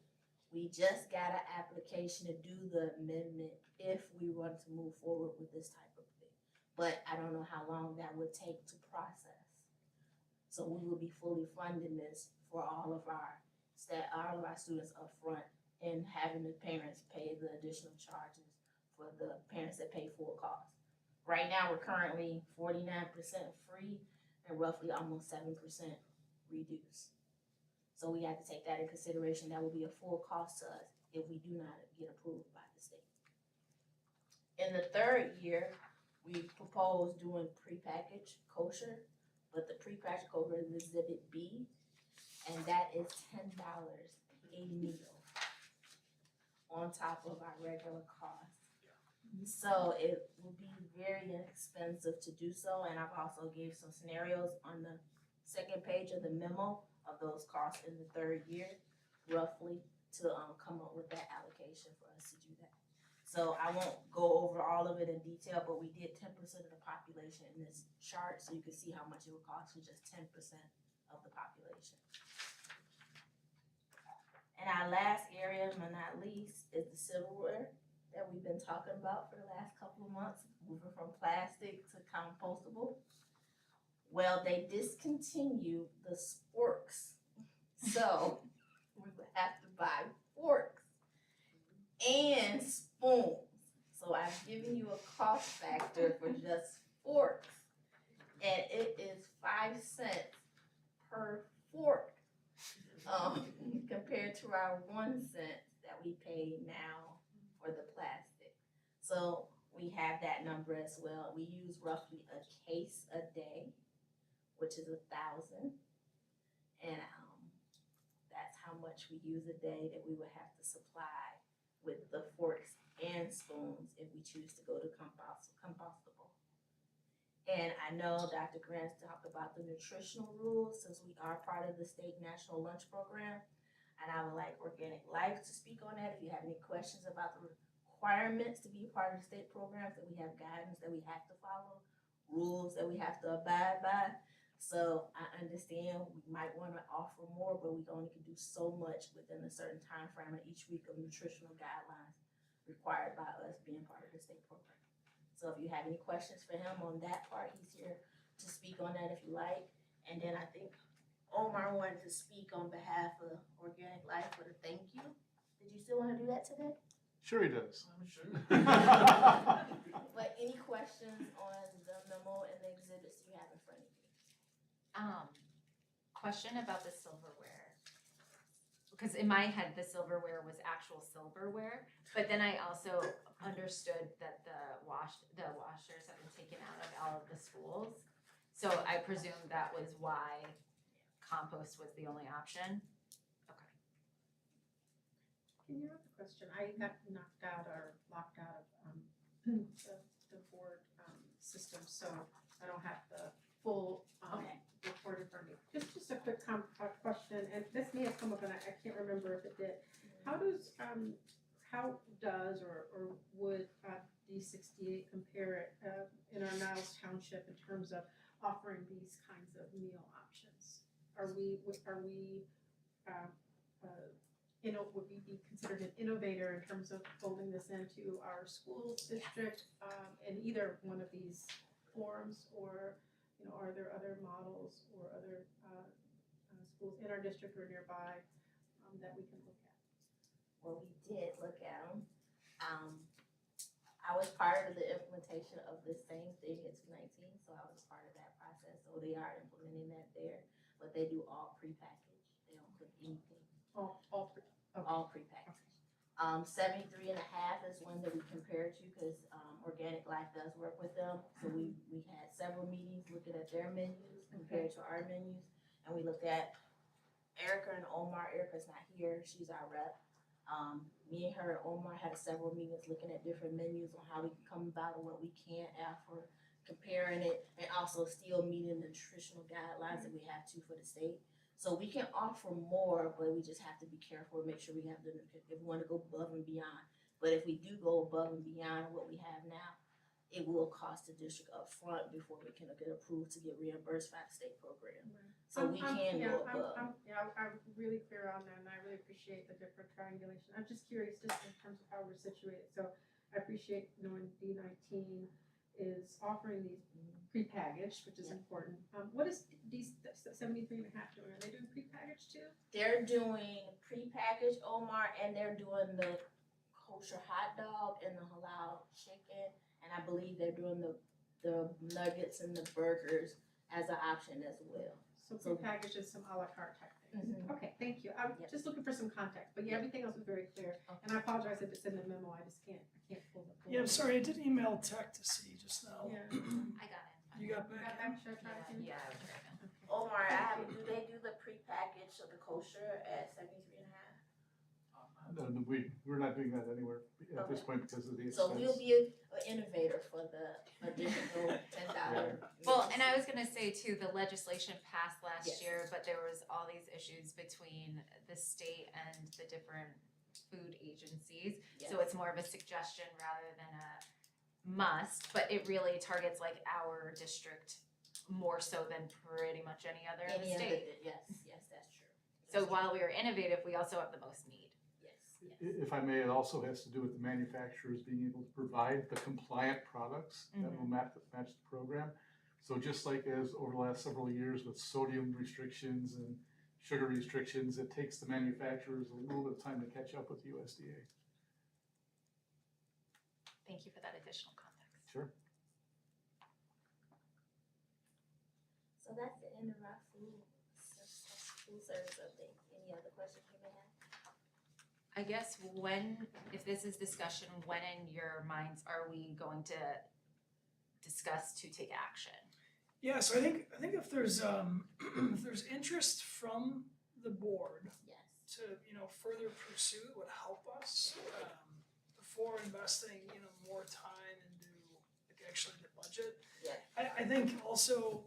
we just got an application to do the amendment if we want to move forward with this type of thing. But I don't know how long that would take to process. So we will be fully funding this for all of our students up front, and having the parents pay the additional charges for the parents that pay full cost. Right now, we're currently 49% free and roughly almost 7% reduced. So we have to take that in consideration. That will be a full cost to us if we do not get approved by the state. In the third year, we propose doing prepackaged kosher, but the prepackaged kosher is Exhibit B, and that is $10 a meal on top of our regular cost. So it will be very inexpensive to do so, and I've also gave some scenarios on the second page of the memo of those costs in the third year, roughly, to come up with that allocation for us to do that. So I won't go over all of it in detail, but we did 10% of the population in this chart, so you can see how much it would cost for just 10% of the population. And our last area, but not least, is the silverware that we've been talking about for the last couple of months, moving from plastic to compostable. Well, they discontinued the sporks, so we would have to buy forks and spoons. So I've given you a cost factor for just forks, and it is 5 cents per fork, compared to our 1 cent that we pay now for the plastic. So we have that number as well. We use roughly a case a day, which is 1,000, and that's how much we use a day that we would have to supply with the forks and spoons if we choose to go to compostable. And I know Dr. Grant talked about the nutritional rules, since we are part of the state national lunch program, and I would like Organic Life to speak on that. If you have any questions about the requirements to be a part of the state programs, that we have guidance that we have to follow, rules that we have to abide by. So I understand we might want to offer more, but we only can do so much within a certain time frame of each week of nutritional guidelines required by us being part of the state program. So if you have any questions for him on that part, he's here to speak on that if you like. And then I think Omar wanted to speak on behalf of Organic Life with a thank you. Did you still want to do that today? Sure he does. I'm sure. But any questions on the memo and the exhibits you have in front Question about the silverware. Because in my head, the silverware was actual silverware, but then I also understood that the washers have been taken out of all of the schools. So I presume that was why compost was the only option. Okay. Can you have a question? I got knocked out or locked out of the board system, so I don't have the full Okay. report in front of me. Just a quick question, and this may have come up and I can't remember if it did. How does or would D68 compare in our Niles Township in terms of offering these kinds of meal options? Would we be considered an innovator in terms of folding this into our school district in either one of these forms, or are there other models or other schools in our district or nearby that we can look at? Well, we did look at them. I was part of the implementation of this same thing in 2019, so I was part of that process. So they are implementing that there, but they do all prepackaged. They don't cook anything. All prepackaged. 73 and a half is one that we compared to because Organic Life does work with them. So we had several meetings looking at their menus compared to our menus, and we looked at Erica and Omar. Erica's not here; she's our rep. Me and her and Omar had several meetings looking at different menus on how we can come about and what we can offer, comparing it, and also still meeting the nutritional guidelines that we have to for the state. So we can offer more, but we just have to be careful and make sure we have if we want to go above and beyond. But if we do go above and beyond what we have now, it will cost the district up front before we can get approved to get reimbursed by the state program. So we can go above. I'm really clear on that, and I really appreciate the different triangulation. I'm just curious, just in terms of how we're situated. So I appreciate knowing D19 is offering these prepackaged, which is important. What is these 73 and a half doing? Are they doing prepackaged too? They're doing prepackaged Omar, and they're doing the kosher hot dog and the halal chicken, and I believe they're doing the nuggets and the burgers as an option as well. So prepackaged is some a la carte type things. Okay, thank you. I'm just looking for some context, but yeah, everything else was very clear. And I apologize if it's in the memo. I can't pull the. Yeah, I'm sorry, I did email tech to see just now. Yeah. I got it. You got You back got in? back? Should I try again? Yeah, I would try again. Okay. Omar, do they do the prepackaged of the kosher at 73 and a half? No, we're not doing that anywhere at this point because of the expense. So we'll be an innovator for the additional $10. Well, and I was gonna say too, the legislation passed last Yes. year, but there was all these issues between the state and the different food agencies. So it's more of a suggestion rather than a must, but it really targets like our district more so than pretty much any other in the state. Yes, that's true. So while we are innovative, we also have the most need. Yes. If I may, it also has to do with the manufacturers being able to provide the compliant products that will match the program. So just like as over the last several years with sodium restrictions and sugar restrictions, it takes the manufacturers a little bit of time to catch up with USDA. Thank you for that additional context. Sure. So that's the end of our food service update. Any other questions you may have? I guess if this is discussion, when in your minds are we going to discuss to take action? Yeah, so I think if there's if there's interest from the board Yes. to further pursue it would help us before investing more time into like actually the budget. Yeah. I think also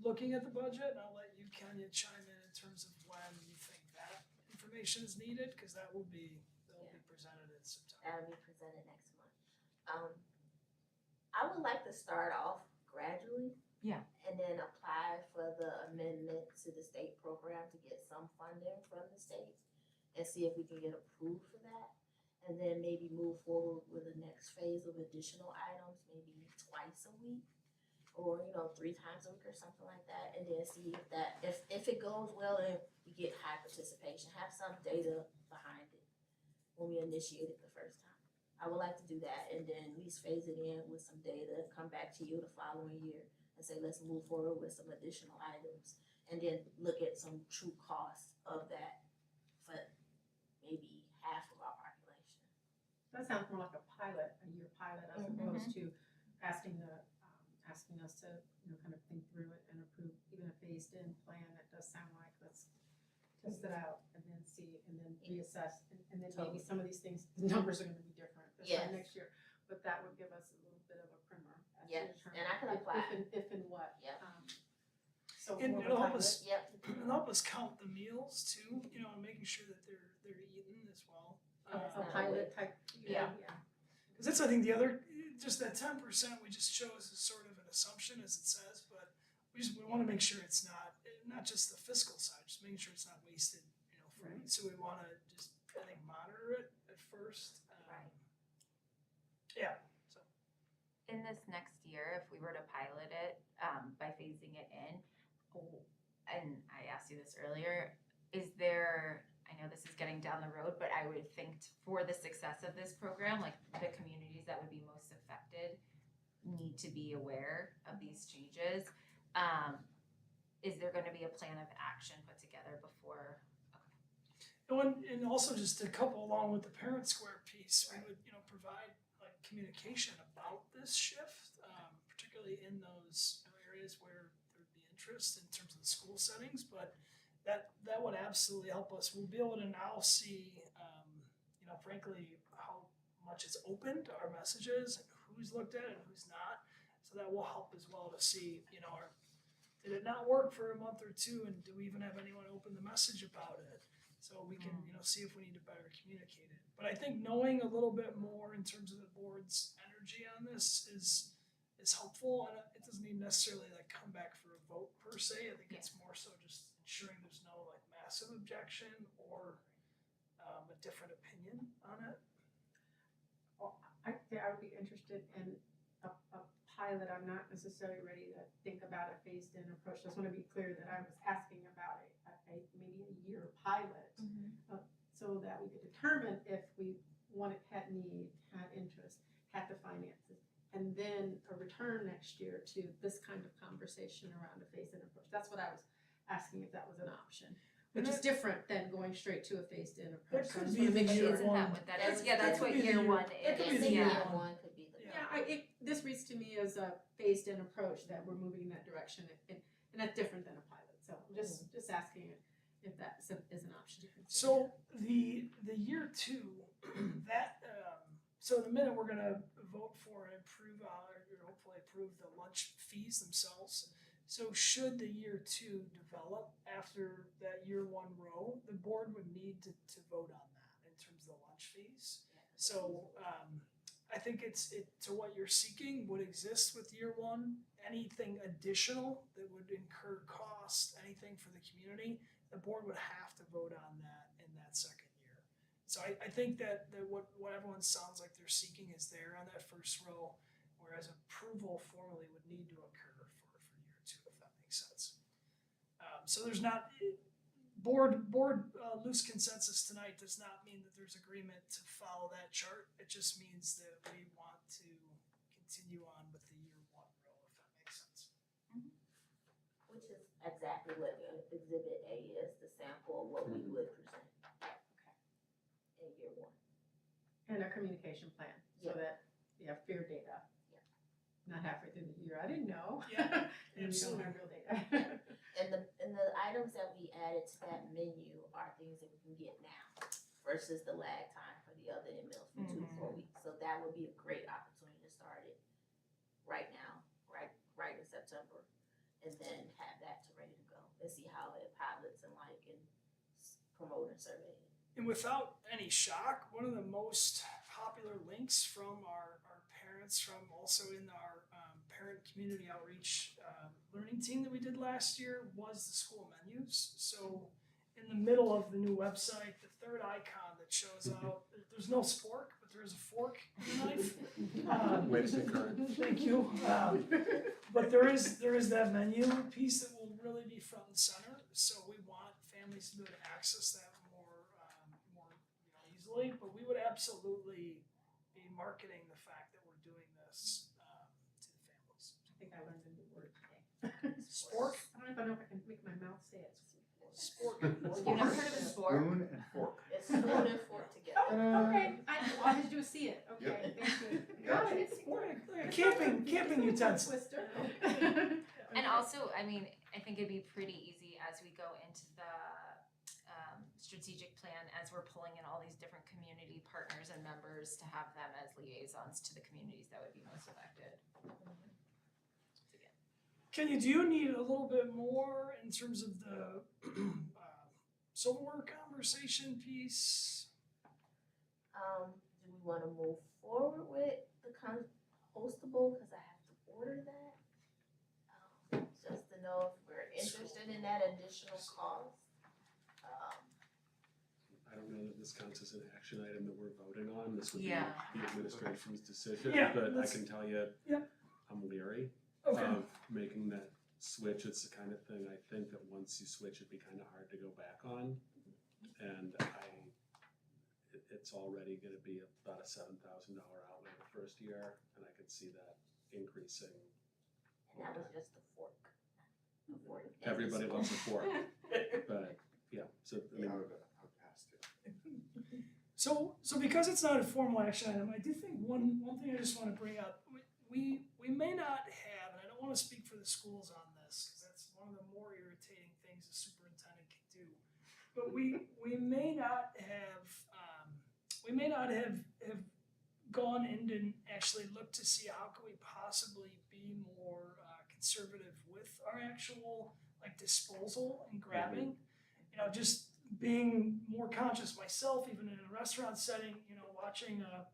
looking at the budget, and I'll let you Kenya chime in terms of when you think that information is needed, because that will be presented in September. That'll be presented next month. I would like to start off gradually. Yeah. And then apply for the amendment to the state program to get some funding from the state and see if we can get approved for that. And then maybe move forward with the next phase of additional items, maybe twice a week or 3 times a week or something like that. And then see if it goes well and we get high participation, have some data behind it when we initiate it the first time. I would like to do that and then at least phase it in with some data, come back to you the following year and say, let's move forward with some additional items. And then look at some true costs of that for maybe half of our population. That sounds more like a pilot, a year pilot, as opposed to asking us to, kind of think through it and approve even a phased-in plan. That does sound like, let's test it out and then see, and then reassess, and then maybe some of these things, the numbers are gonna be different this time Yes. next year. But that would give us a little bit of a primer as to Yes, determine and I can if- apply. If and what. Yep. So And more of a it'll help pilot. us, Yep. it'll help us count the meals too, and making sure that they're eaten as well. A pilot type. Yeah. Because that's, I think, the other, just that 10% we just chose as sort of an assumption, as it says, but we want to make sure it's not just the fiscal side, just making sure it's not wasted, food. Right. So we want to just, I think, monitor it at first. Right. Yeah. So In this next year, if we were to pilot it, by phasing it in, and I asked you this earlier, is there, I know this is getting down the road, but I would think for the success of this program, like the communities that would be most affected need to be aware of these changes. Is there gonna be a plan of action put together before? And also just to couple along with the parent square piece, we would, provide like communication about this shift, particularly in those areas where there'd be interest in terms of the school settings, but that would absolutely help us. We'll be able to now see, frankly, how much it's opened our messages and who's looked at it and who's not. So that will help as well to see, did it not work for a month or two, and do we even have anyone open the message about it? So we can, see if we need to better communicate it. But I think knowing a little bit more in terms of the board's energy on this is helpful, and it doesn't even necessarily like come back for a vote per se. I think it's more so just ensuring there's no like massive objection or a different opinion on it. I would be interested in a pilot. I'm not necessarily ready to think about a phased-in approach. Just want to be clear that I was asking about maybe a year pilot, so that we could determine if we had need, had interest, had the finances, and then a return next year to this kind of conversation around a phased-in approach. That's what I was asking, if that was an option. Which is different than going straight to a phased-in approach. So I just could be wanna make the sure. year Isn't one. that what that is? That Yeah, that's could what be the year year- one it could be is, the year yeah. One could be the. Yeah, this reads to me as a phased-in approach, that we're moving in that direction, and that's different than a pilot. So I'm just asking if that is an option to consider. So the year two, that so in a minute we're gonna vote for and approve or hopefully approve the lunch fees themselves. So should the year two develop after that year one row, the board would need to vote on that in terms of the lunch fees. So I think to what you're seeking would exist with year one. Anything additional that would incur cost, anything for the community, the board would have to vote on that in that second year. So I think that what everyone sounds like they're seeking is there on that first row, whereas approval formally would need to occur for year two, if that makes sense. So there's not, board loose consensus tonight does not mean that there's agreement to follow that chart. It just means that we want to continue on with the year one row, if that makes sense. Which is exactly what Exhibit A is, the sample of what we would present. In year one. And a communication plan, so Yeah. that we have fair data. Yeah. Not halfway through the year, I didn't know. Yeah, And we don't have real data. And the items that we added to that menu are things that we can get now versus the lag time for the other emails for 2 to 4 weeks. So that would be a great opportunity to start it right now, right in September, and then have that to ready to go and see how it pilots and promote and survey it. And without any shock, one of the most popular links from our parents, from also in our parent community outreach learning team that we did last year, was the school menus. So in the middle of the new website, the third icon that shows out, there's no spork, but there is a fork and a knife. Way to stay current. Thank you. But there is that menu piece that will really be front and center. So we want families to be able to access that more easily. But we would absolutely be marketing the fact that we're doing this to the families. I think I learned a new word. Sport. You never heard of a sport? Spoon and fork. It's spoon and fork together. Okay, all I have to do is see it, okay, thank you. Got it. Like a camping utensil. Twister. And also, I mean, I think it'd be pretty easy as we go into the strategic plan, as we're pulling in all these different community partners and members, to have them as liaisons to the communities that would be most affected. Kenny, do you need a little bit more in terms of the silverware conversation piece? Do we wanna move forward with the compostable, cause I have to order that? Just to know if we're interested in that additional cost. I don't know that this counts as an action item that we're voting on. This would be Yeah. the administration's decision, Yeah, but I let's- can tell you, Yep. I'm leery Okay. of making that switch. It's the kind of thing I think that once you switch, it'd be kind of hard to go back on. And it's already gonna be about a $7,000 outlay the first year, and I could see that increasing. And that was just the fork. The fork. Everybody loves a fork, but yeah, so I I mean, would pass it. So because it's not a formal action item, I do think one thing I just want to bring up, we may not have, and I don't want to speak for the schools on this, because that's one of the more irritating things a superintendent can do. But we may not have gone in and actually looked to see how can we possibly be more conservative with our actual like disposal and grabbing. You know, just being more conscious myself, even in a restaurant setting, you know, watching a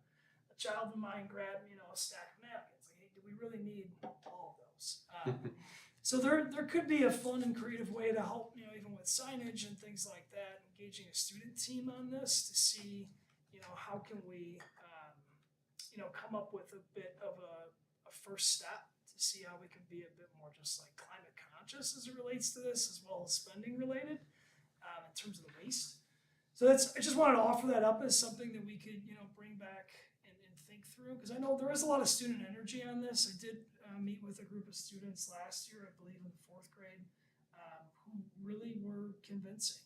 child of mine grab, you know, a stack of napkins. Like, hey, do we really need all of those? So there could be a fun and creative way to help, you know, even with signage and things like that, engaging a student team on this to see, you know, how can we, you know, come up with a bit of a first step to see how we can be a bit more just like climate conscious as it relates to this, as well as spending related. In terms of the waste. So I just wanted to offer that up as something that we could, you know, bring back and think through, because I know there is a lot of student energy on this. I did meet with a group of students last year, I believe in the 4th grade, who really were convincing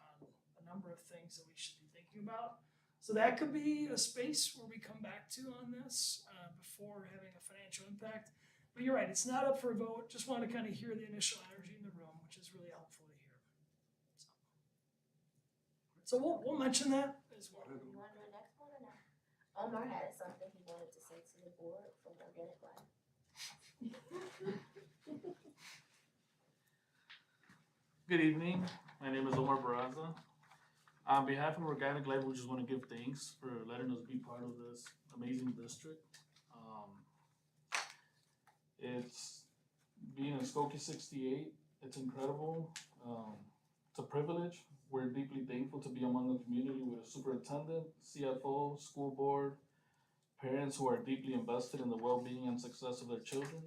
on a number of things that we should be thinking about. So that could be a space where we come back to on this before having a financial impact. But you're right, it's not up for a vote. Just want to kind of hear the initial energy in the room, which is really helpful to hear. So we'll mention that as well. You want to do the next one or not? Omar had something he wanted to say to the board from Organic Life. Good evening. My name is Omar Barraza. On behalf of Organic Life, we just want to give thanks for letting us be part of this amazing district. It's being in Skokie 68. It's incredible. It's a privilege. We're deeply thankful to be among a community with a superintendent, CFO, school board, parents who are deeply invested in the well-being and success of their children.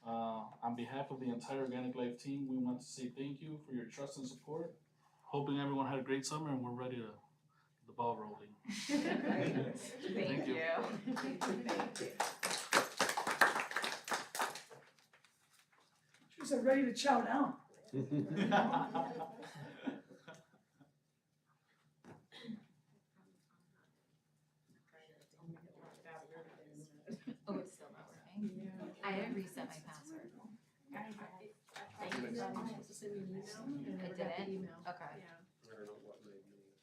On behalf of the entire Organic Life team, we want to say thank you for your trust and support. Hoping everyone had a great summer and we're ready to get the ball rolling. Thank you. She said, ready to chow down. Oh, it's still not working? I didn't reset my password. Thank you so much. To send me an email, and I It never got the didn't? email. Okay. Yeah. I don't know what made me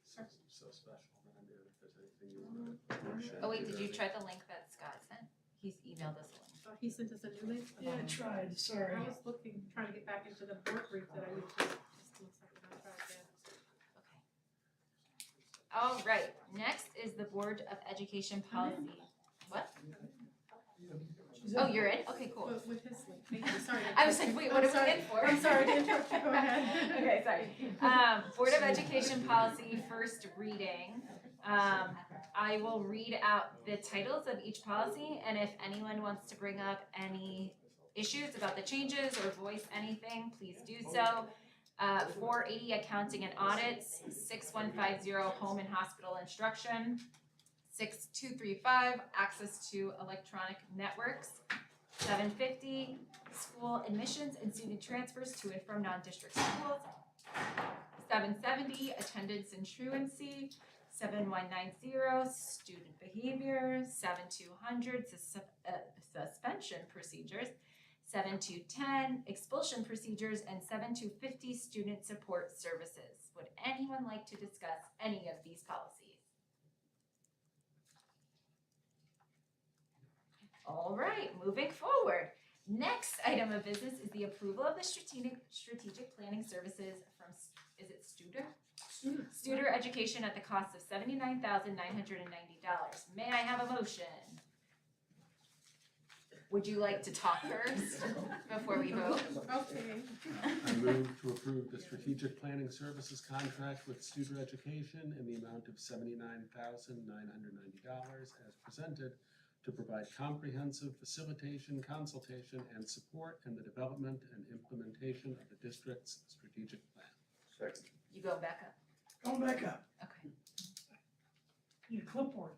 so special, but I'm here if there's anything you want to share. Oh wait, did you try the link that Scott sent? He's emailed us a link. Oh, he sent us a new link? Yeah, I tried, sorry. I was trying to get back into the board group that I used to, just looks like we're gonna try again. Okay. All right, next is the Board of Education Policy. What? Oh, you're in? Okay, cool. With his link, thank you, sorry. I was like, wait, what are we in for? I'm sorry to interrupt you, go ahead. Okay, sorry. Board of Education Policy, first reading. I will read out the titles of each policy, and if anyone wants to bring up any issues about the changes or voice anything, please do so. 480 accounting and audits, 6150 home and hospital instruction, 6235 access to electronic networks, 750 school admissions and student transfers to and from non-district schools. 770, attendance and truancy. 7190, student behavior. 7200, suspension procedures. 7210, expulsion procedures, and 7250, student support services. Would anyone like to discuss any of these policies? All right, moving forward. Next item of business is the approval of the strategic planning services from, is it Studer? Studer Education at the cost of $79,990. May I have a motion? Would you like to talk first before we vote? Okay. I move to approve the strategic planning services contract with Studer Education in the amount of $79,990 as presented to provide comprehensive facilitation, consultation, and support in the development and implementation of the district's strategic plan. Second. You go back up. Going back up, Okay. need a clipboard.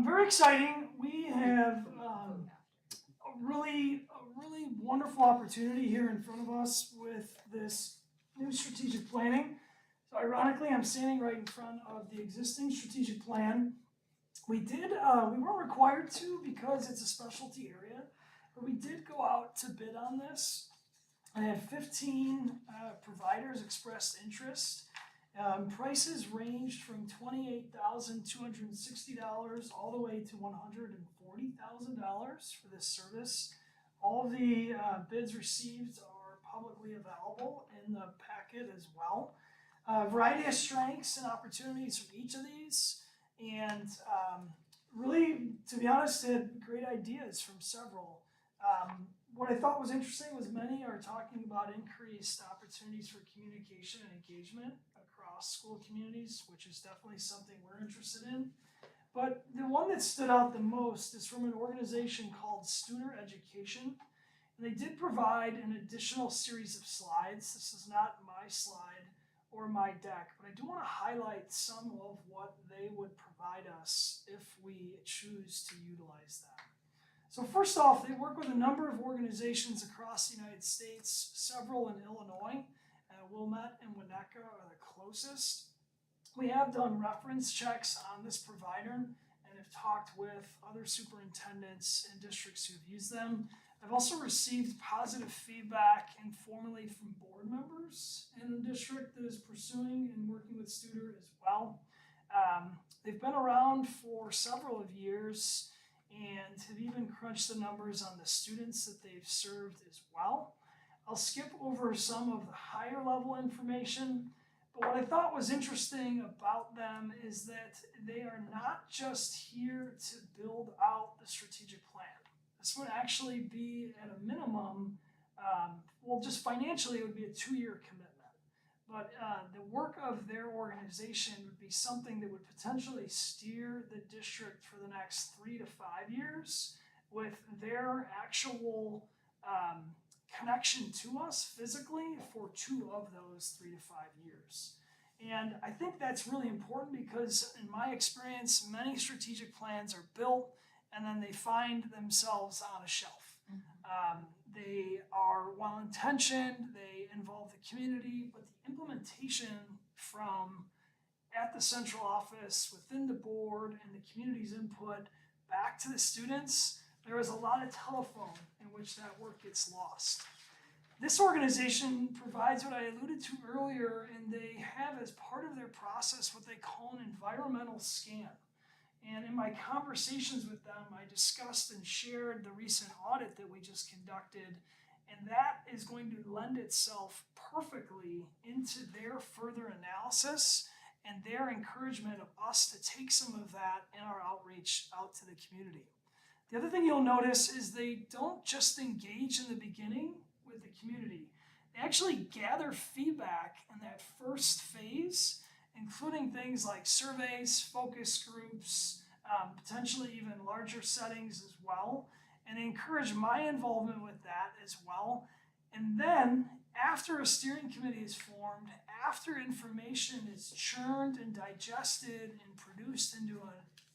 Very exciting. We have a really wonderful opportunity here in front of us with this new strategic planning. So ironically, I'm standing right in front of the existing strategic plan. We weren't required to because it's a specialty area, but we did go out to bid on this. I had 15 providers express interest. Prices ranged from $28,260 all the way to $140,000 for this service. All the bids received are publicly available in the packet as well. A variety of strengths and opportunities from each of these, and really, to be honest, had great ideas from several. What I thought was interesting was many are talking about increased opportunities for communication and engagement across school communities, which is definitely something we're interested in. But the one that stood out the most is from an organization called Studer Education. And they did provide an additional series of slides. This is not my slide or my deck, but I do want to highlight some of what they would provide us if we choose to utilize them. So first off, they work with a number of organizations across the United States, several in Illinois. Wilmette and Winnetka are the closest. We have done reference checks on this provider and have talked with other superintendents and districts who've used them. I've also received positive feedback informally from board members in the district that is pursuing and working with Studer as well. They've been around for several of years and have even crunched the numbers on the students that they've served as well. I'll skip over some of the higher level information, but what I thought was interesting about them is that they are not just here to build out the strategic plan. This would actually be at a minimum, just financially it would be a 2-year commitment. But the work of their organization would be something that would potentially steer the district for the next 3 to 5 years with their actual connection to us physically for 2 of those 3 to 5 years. And I think that's really important because in my experience, many strategic plans are built and then they find themselves on a shelf. They are well-intentioned, they involve the community, but the implementation from at the central office, within the board, and the community's input back to the students, there is a lot of telephone in which that work gets lost. This organization provides what I alluded to earlier, and they have as part of their process what they call an environmental scan. And in my conversations with them, I discussed and shared the recent audit that we just conducted, and that is going to lend itself perfectly into their further analysis and their encouragement of us to take some of that in our outreach out to the community. The other thing you'll notice is they don't just engage in the beginning with the community. They actually gather feedback in that first phase, including things like surveys, focus groups, potentially even larger settings as well, and they encourage my involvement with that as well. And then, after a steering committee is formed, after information is churned and digested and produced into a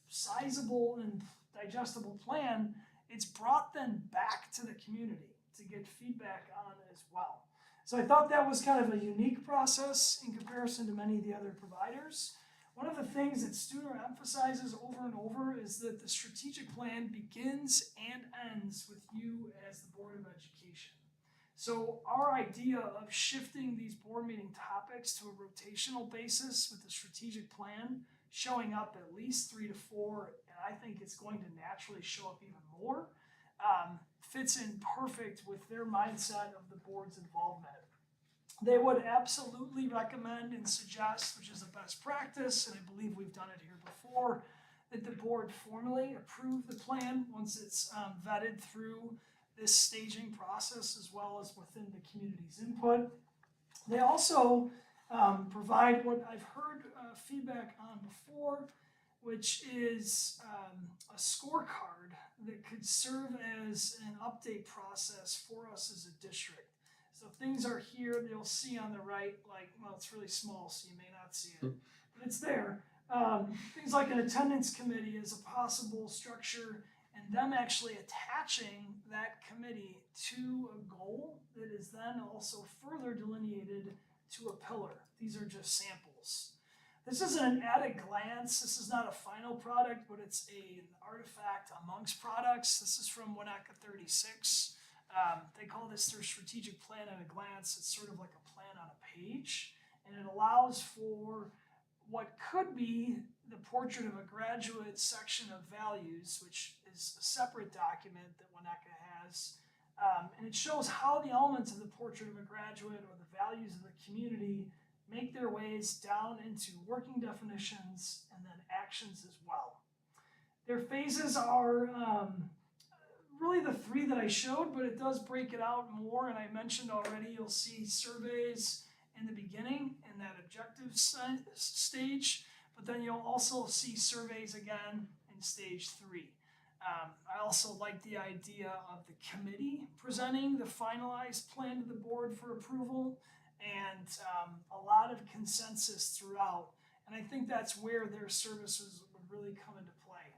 sizable and digestible plan, it's brought them back to the community to get feedback on as well. So I thought that was kind of a unique process in comparison to many of the other providers. One of the things that Studer emphasizes over and over is that the strategic plan begins and ends with you as the Board of Education. So our idea of shifting these board meeting topics to a rotational basis with the strategic plan showing up at least 3 to 4, and I think it's going to naturally show up even more, fits in perfect with their mindset of the board's involvement. They would absolutely recommend and suggest, which is a best practice, and I believe we've done it here before, that the board formally approve the plan once it's vetted through this staging process as well as within the community's input. They also provide what I've heard feedback on before, which is a scorecard that could serve as an update process for us as a district. So things are here, you'll see on the right, like, well, it's really small, so you may not see it, but it's there. Things like an attendance committee is a possible structure, and them actually attaching that committee to a goal that is then also further delineated to a pillar. These are just samples. This isn't an at a glance, this is not a final product, but it's an artifact amongst products. This is from Winnetka 36. They call this their strategic plan at a glance. It's sort of like a plan on a page, and it allows for what could be the portrait of a graduate section of values, which is a separate document that Winnetka has. And it shows how the elements of the portrait of a graduate or the values of the community make their ways down into working definitions and then actions as well. Their phases are really the 3 that I showed, but it does break it out more, and I mentioned already you'll see surveys in the beginning in that objective stage, but then you'll also see surveys again in stage 3. I also like the idea of the committee presenting the finalized plan to the board for approval, and a lot of consensus throughout, and I think that's where their services would really come into play.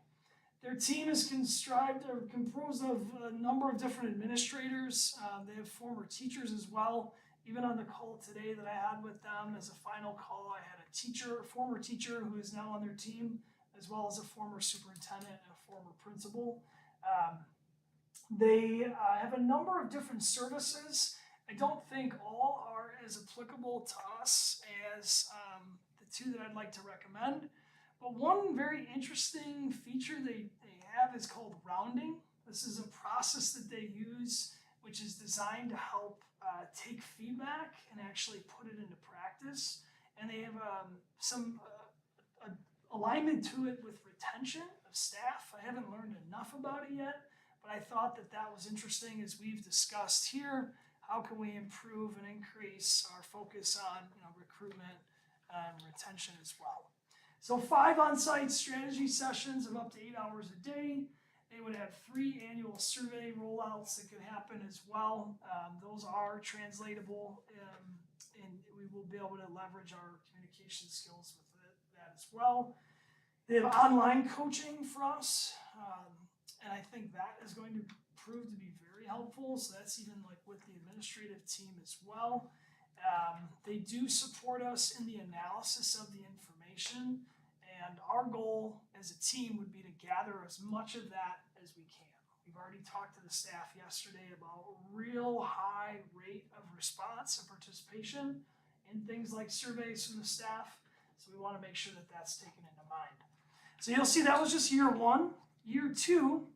Their team is composed of a number of different administrators. They have former teachers as well. Even on the call today that I had with them as a final call, I had a former teacher who is now on their team, as well as a former superintendent and a former principal. They have a number of different services. I don't think all are as applicable to us as the 2 that I'd like to recommend. But one very interesting feature they have is called rounding. This is a process that they use which is designed to help take feedback and actually put it into practice. And they have some alignment to it with retention of staff. I haven't learned enough about it yet, but I thought that that was interesting as we've discussed here. How can we improve and increase our focus on recruitment and retention as well? So 5 on-site strategy sessions of up to 8 hours a day. They would have 3 annual survey rollouts that could happen as well. Those are translatable, and we will be able to leverage our communication skills with that as well. They have online coaching for us, and I think that is going to prove to be very helpful. So that's even like with the administrative team as well. They do support us in the analysis of the information, and our goal as a team would be to gather as much of that as we can. We've already talked to the staff yesterday about a real high rate of response and participation in things like surveys from the staff, so we want to make sure that that's taken into mind. So you'll see that was just year 1. Year 2,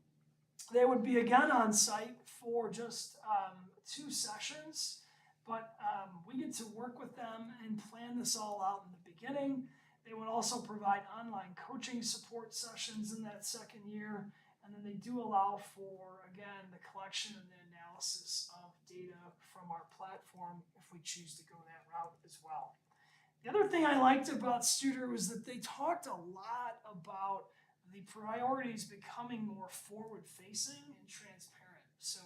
they would be again on site for just 2 sessions, but we get to work with them and plan this all out in the beginning. They would also provide online coaching support sessions in that 2nd year, and then they do allow for, again, the collection and the analysis of data from our platform if we choose to go that route as well. The other thing I liked about Studer was that they talked a lot about the priorities becoming more forward-facing and transparent. So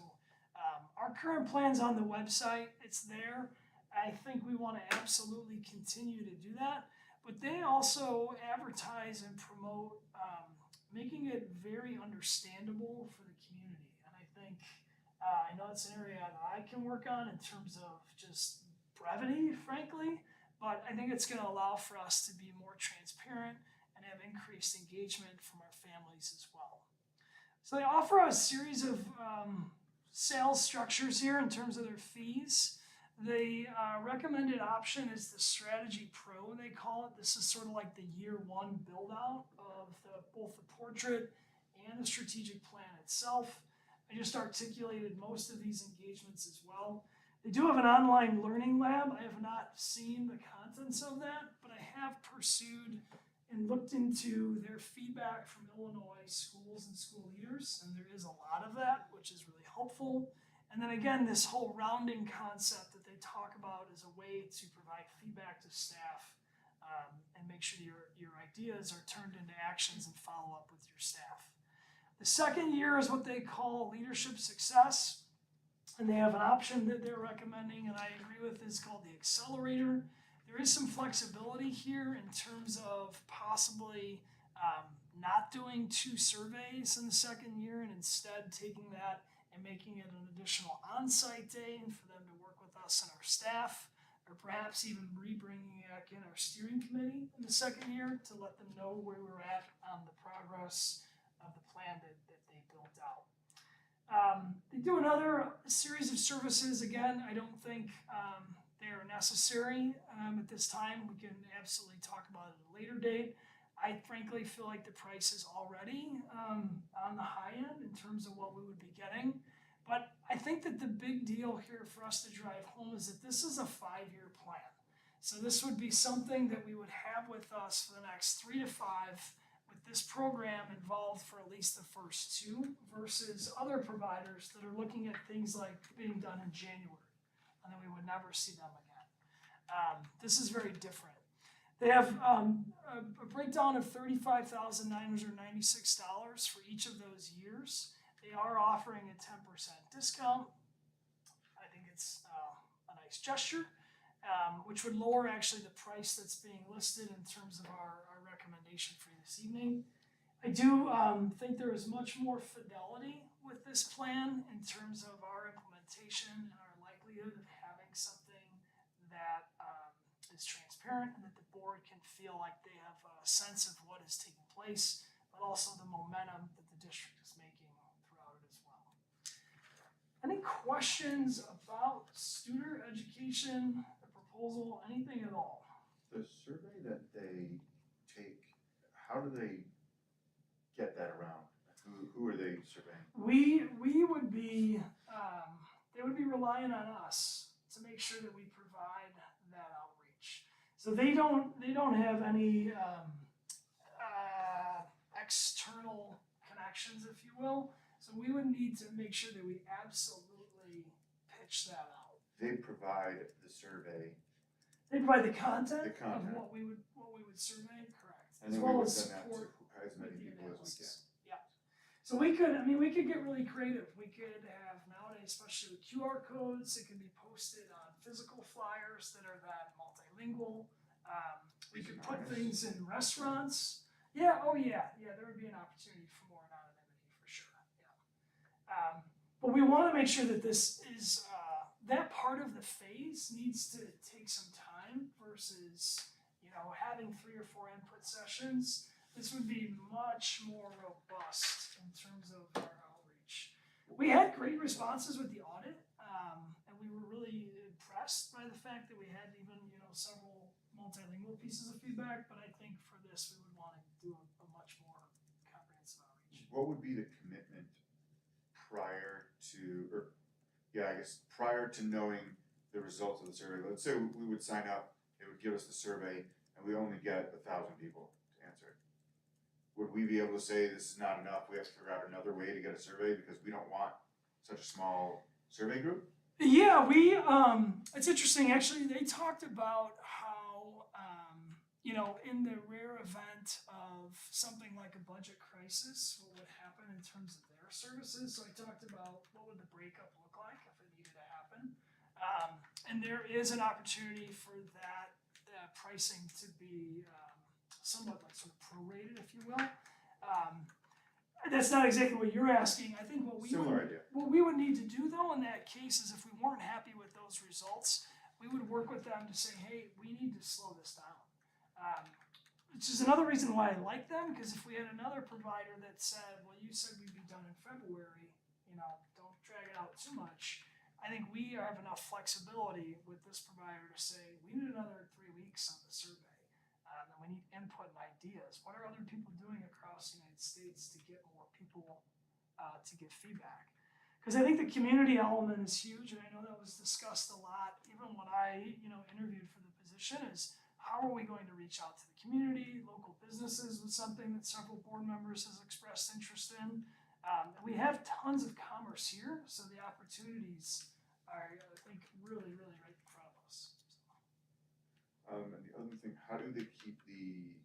our current plan's on the website, it's there. I think we want to absolutely continue to do that. But they also advertise and promote making it very understandable for the community. And I think, I know it's an area that I can work on in terms of just brevity, frankly, but I think it's going to allow for us to be more transparent and have increased engagement from our families as well. So they offer a series of sales structures here in terms of their fees. The recommended option is the Strategy Pro, they call it. This is sort of like the year one build out of both the portrait and the strategic plan itself. I just articulated most of these engagements as well. They do have an online learning lab. I have not seen the contents of that, but I have pursued and looked into their feedback from Illinois schools and school leaders, and there is a lot of that, which is really helpful. And then again, this whole rounding concept that they talk about is a way to provide feedback to staff and make sure your ideas are turned into actions and follow up with your staff. The second year is what they call leadership success, and they have an option that they're recommending, and I agree with, is called the accelerator. There is some flexibility here in terms of possibly not doing 2 surveys in the second year and instead taking that and making it an additional on-site day and for them to work with us and our staff, or perhaps even bringing back in our steering committee in the second year to let them know where we're at on the progress of the plan that they built out. They do another series of services. Again, I don't think they're necessary at this time. We can absolutely talk about it at a later date. I frankly feel like the price is already on the high end in terms of what we would be getting. But I think that the big deal here for us to drive home is that this is a 5-year plan. So this would be something that we would have with us for the next 3 to 5, with this program involved for at least the first 2, versus other providers that are looking at things like being done in January, and then we would never see them again. This is very different. They have a breakdown of $35,996 for each of those years. They are offering a 10% discount. I think it's a nice gesture, which would lower actually the price that's being listed in terms of our recommendation for you this evening. I do think there is much more fidelity with this plan in terms of our implementation and our likelihood of having something that is transparent and that the board can feel like they have a sense of what is taking place, but also the momentum that the district is making throughout it as well. Any questions about student education, the proposal, anything at all? The survey that they take, how do they get that around? Who are they surveying? We would be, they would be relying on us to make sure that we provide that outreach. So they don't have any external connections, if you will. So we would need to make sure that we absolutely pitch that out. They provide the survey. They provide the content, The content. of what we would survey, correct. And as then well we would as send that support to as many with the people as we analysis. can. Yeah. So we could get really creative. We could have nowadays, especially with QR codes, it can be posted on physical flyers that are that multilingual. We could put things in restaurants. Yeah, oh yeah, there would be an opportunity for more anonymity for sure. Yeah. But we want to make sure that this is that part of the phase needs to take some time versus having 3 or 4 input sessions. This would be much more robust in terms of our outreach. We had great responses with the audit, and we were really impressed by the fact that we had even several multilingual pieces of feedback. But I think for this, we would want to do a much more comprehensive outreach. What would be the commitment prior to knowing the results of the survey? Let's say we would sign up, they would give us the survey, and we only get 1,000 people to answer it. Would we be able to say this is not enough, we have to figure out another way to get a survey because we don't want such a small survey group? Yeah, it's interesting actually. They talked about how in the rare event of something like a budget crisis, what would happen in terms of their services. So I talked about what would the breakup look like if it needed to happen. And there is an opportunity for that pricing to be somewhat like sort of prorated, if you will. That's not exactly what you're asking. I think what we Similar would, idea. what we would need to do though in that case is if we weren't happy with those results, we would work with them to say, hey, we need to slow this down. Which is another reason why I like them, because if we had another provider that said, well, you said we'd be done in February, don't drag it out too much. I think we have enough flexibility with this provider to say, we need another 3 weeks on the survey. And we need input and ideas. What are other people doing across the United States to get more people to give feedback? Because I think the community element is huge, and I know that was discussed a lot, even when I, interviewed for the position, is how are we going to reach out to the community? Local businesses was something that several board members has expressed interest in. We have tons of commerce here, so the opportunities are, I think, really, really right in front of us. And the other thing, how do they keep the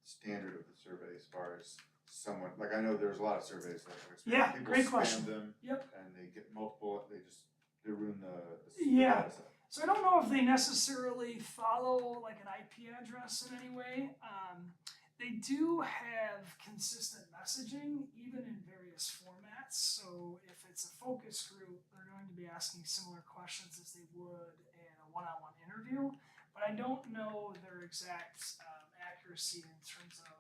standard of the survey as far as someone, like I know there's a lot of surveys that Yeah, people great spam question. them. Yep. And they get multiple, they ruin the Yeah. data set. So I don't know if they necessarily follow like an IP address in any way. They do have consistent messaging, even in various formats. So if it's a focus group, they're going to be asking similar questions as they would in a one-on-one interview. But I don't know their exact accuracy in terms of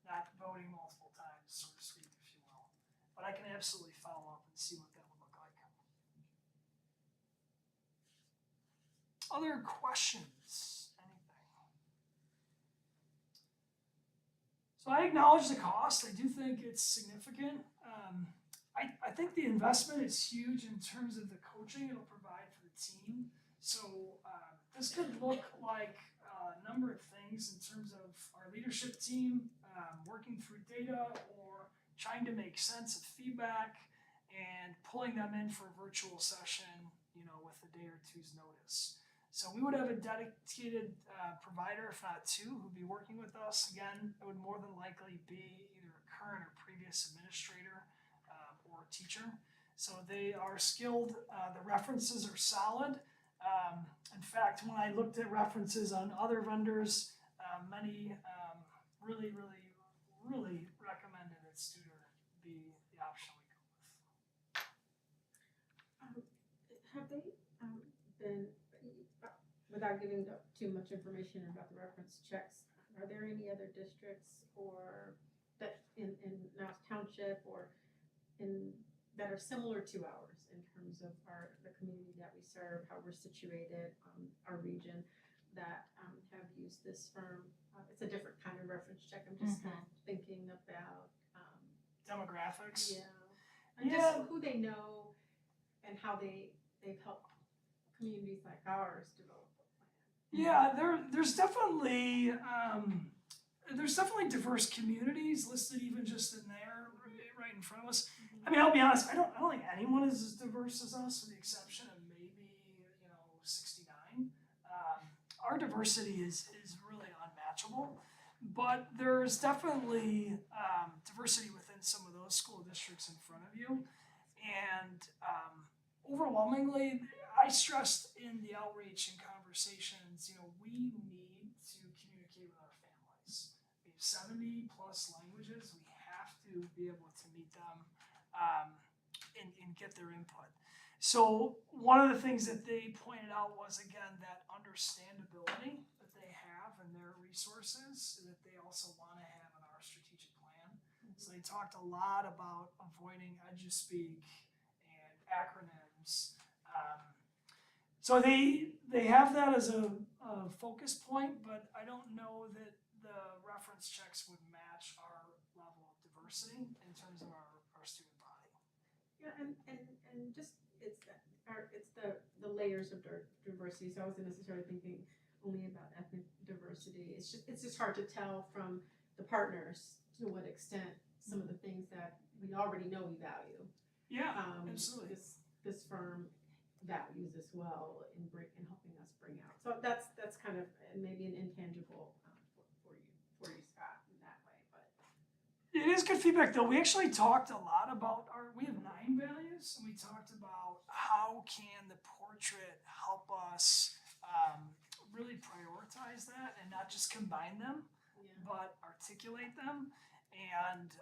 not voting multiple times, so to speak, if you will. But I can absolutely follow up and see what that would look like. Other questions? Anything? So I acknowledge the cost. I do think it's significant. I think the investment is huge in terms of the coaching it'll provide for the team. So this could look like a number of things in terms of our leadership team working through data or trying to make sense of feedback and pulling them in for a virtual session, with a day or two's notice. So we would have a dedicated provider, if not two, who'd be working with us. Again, it would more than likely be either a current or previous administrator or teacher. So they are skilled. The references are solid. In fact, when I looked at references on other vendors, many really, really, really recommended that Studer be the option we go with. Have they been, without giving too much information about the reference checks, are there any other districts or that in Mouse Township or that are similar to ours in terms of the community that we serve, how we're situated, our region, that have used this firm? It's a different kind of reference check. I'm just kind of thinking about Demographics. and just who they know and how they've helped communities like ours develop a plan. Yeah, there's definitely diverse communities listed even just in there, right in front of us. I mean, I'll be honest, I don't think anyone is as diverse as us, with the exception of maybe 69. Our diversity is really unmatchable, but there's definitely diversity within some of those school districts in front of you, and overwhelmingly, I stressed in the outreach and conversations, we need to communicate with our families. We have 70 plus languages. We have to be able to meet them and get their input. So one of the things that they pointed out was, again, that understandability that they have in their resources that they also want to have in our strategic plan. So they talked a lot about avoiding eduspeak and acronyms. So they have that as a focus point, but I don't know that the reference checks would match our level of diversity in terms of our student body. Yeah, and just it's the layers of diversity. So I wasn't necessarily thinking only about ethnic diversity. It's just hard to tell from the partners to what extent some of the things that we already know we value. Yeah, absolutely. This firm values as well in helping us bring out. So that's kind of maybe an intangible for you, Scott, in that way. But it is good feedback, though. We actually talked a lot about we have 9 values, and we talked about how can the portrait help us really prioritize that and not just combine them, but articulate them. And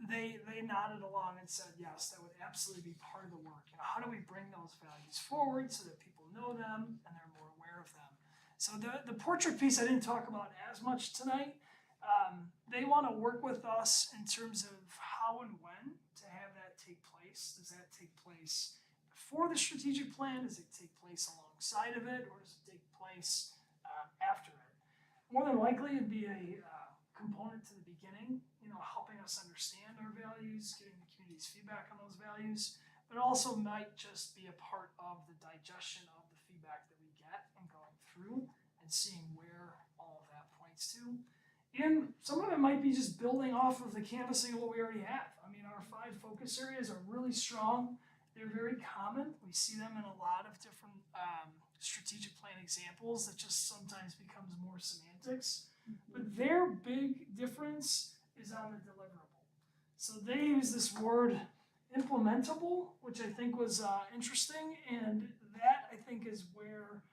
they nodded along and said, yes, that would absolutely be part of the work. You know, how do we bring those values forward so that people know them and they're more aware of them? So the portrait piece I didn't talk about as much tonight. They want to work with us in terms of how and when to have that take place. Does that take place before the strategic plan? Does it take place alongside of it, or does it take place after it? More than likely, it'd be a component to the beginning, you know, helping us understand our values, getting the community's feedback on those values, but it also might just be a part of the digestion of the feedback that we get and going through and seeing where all of that points to. And some of it might be just building off of the canvassing of what we already have. I mean, our 5 focus areas are really strong. They're very common. We see them in a lot of different strategic plan examples that just sometimes becomes more semantics. But their big difference is on the deliverable. So they use this word implementable, which I think was interesting, and that I think is where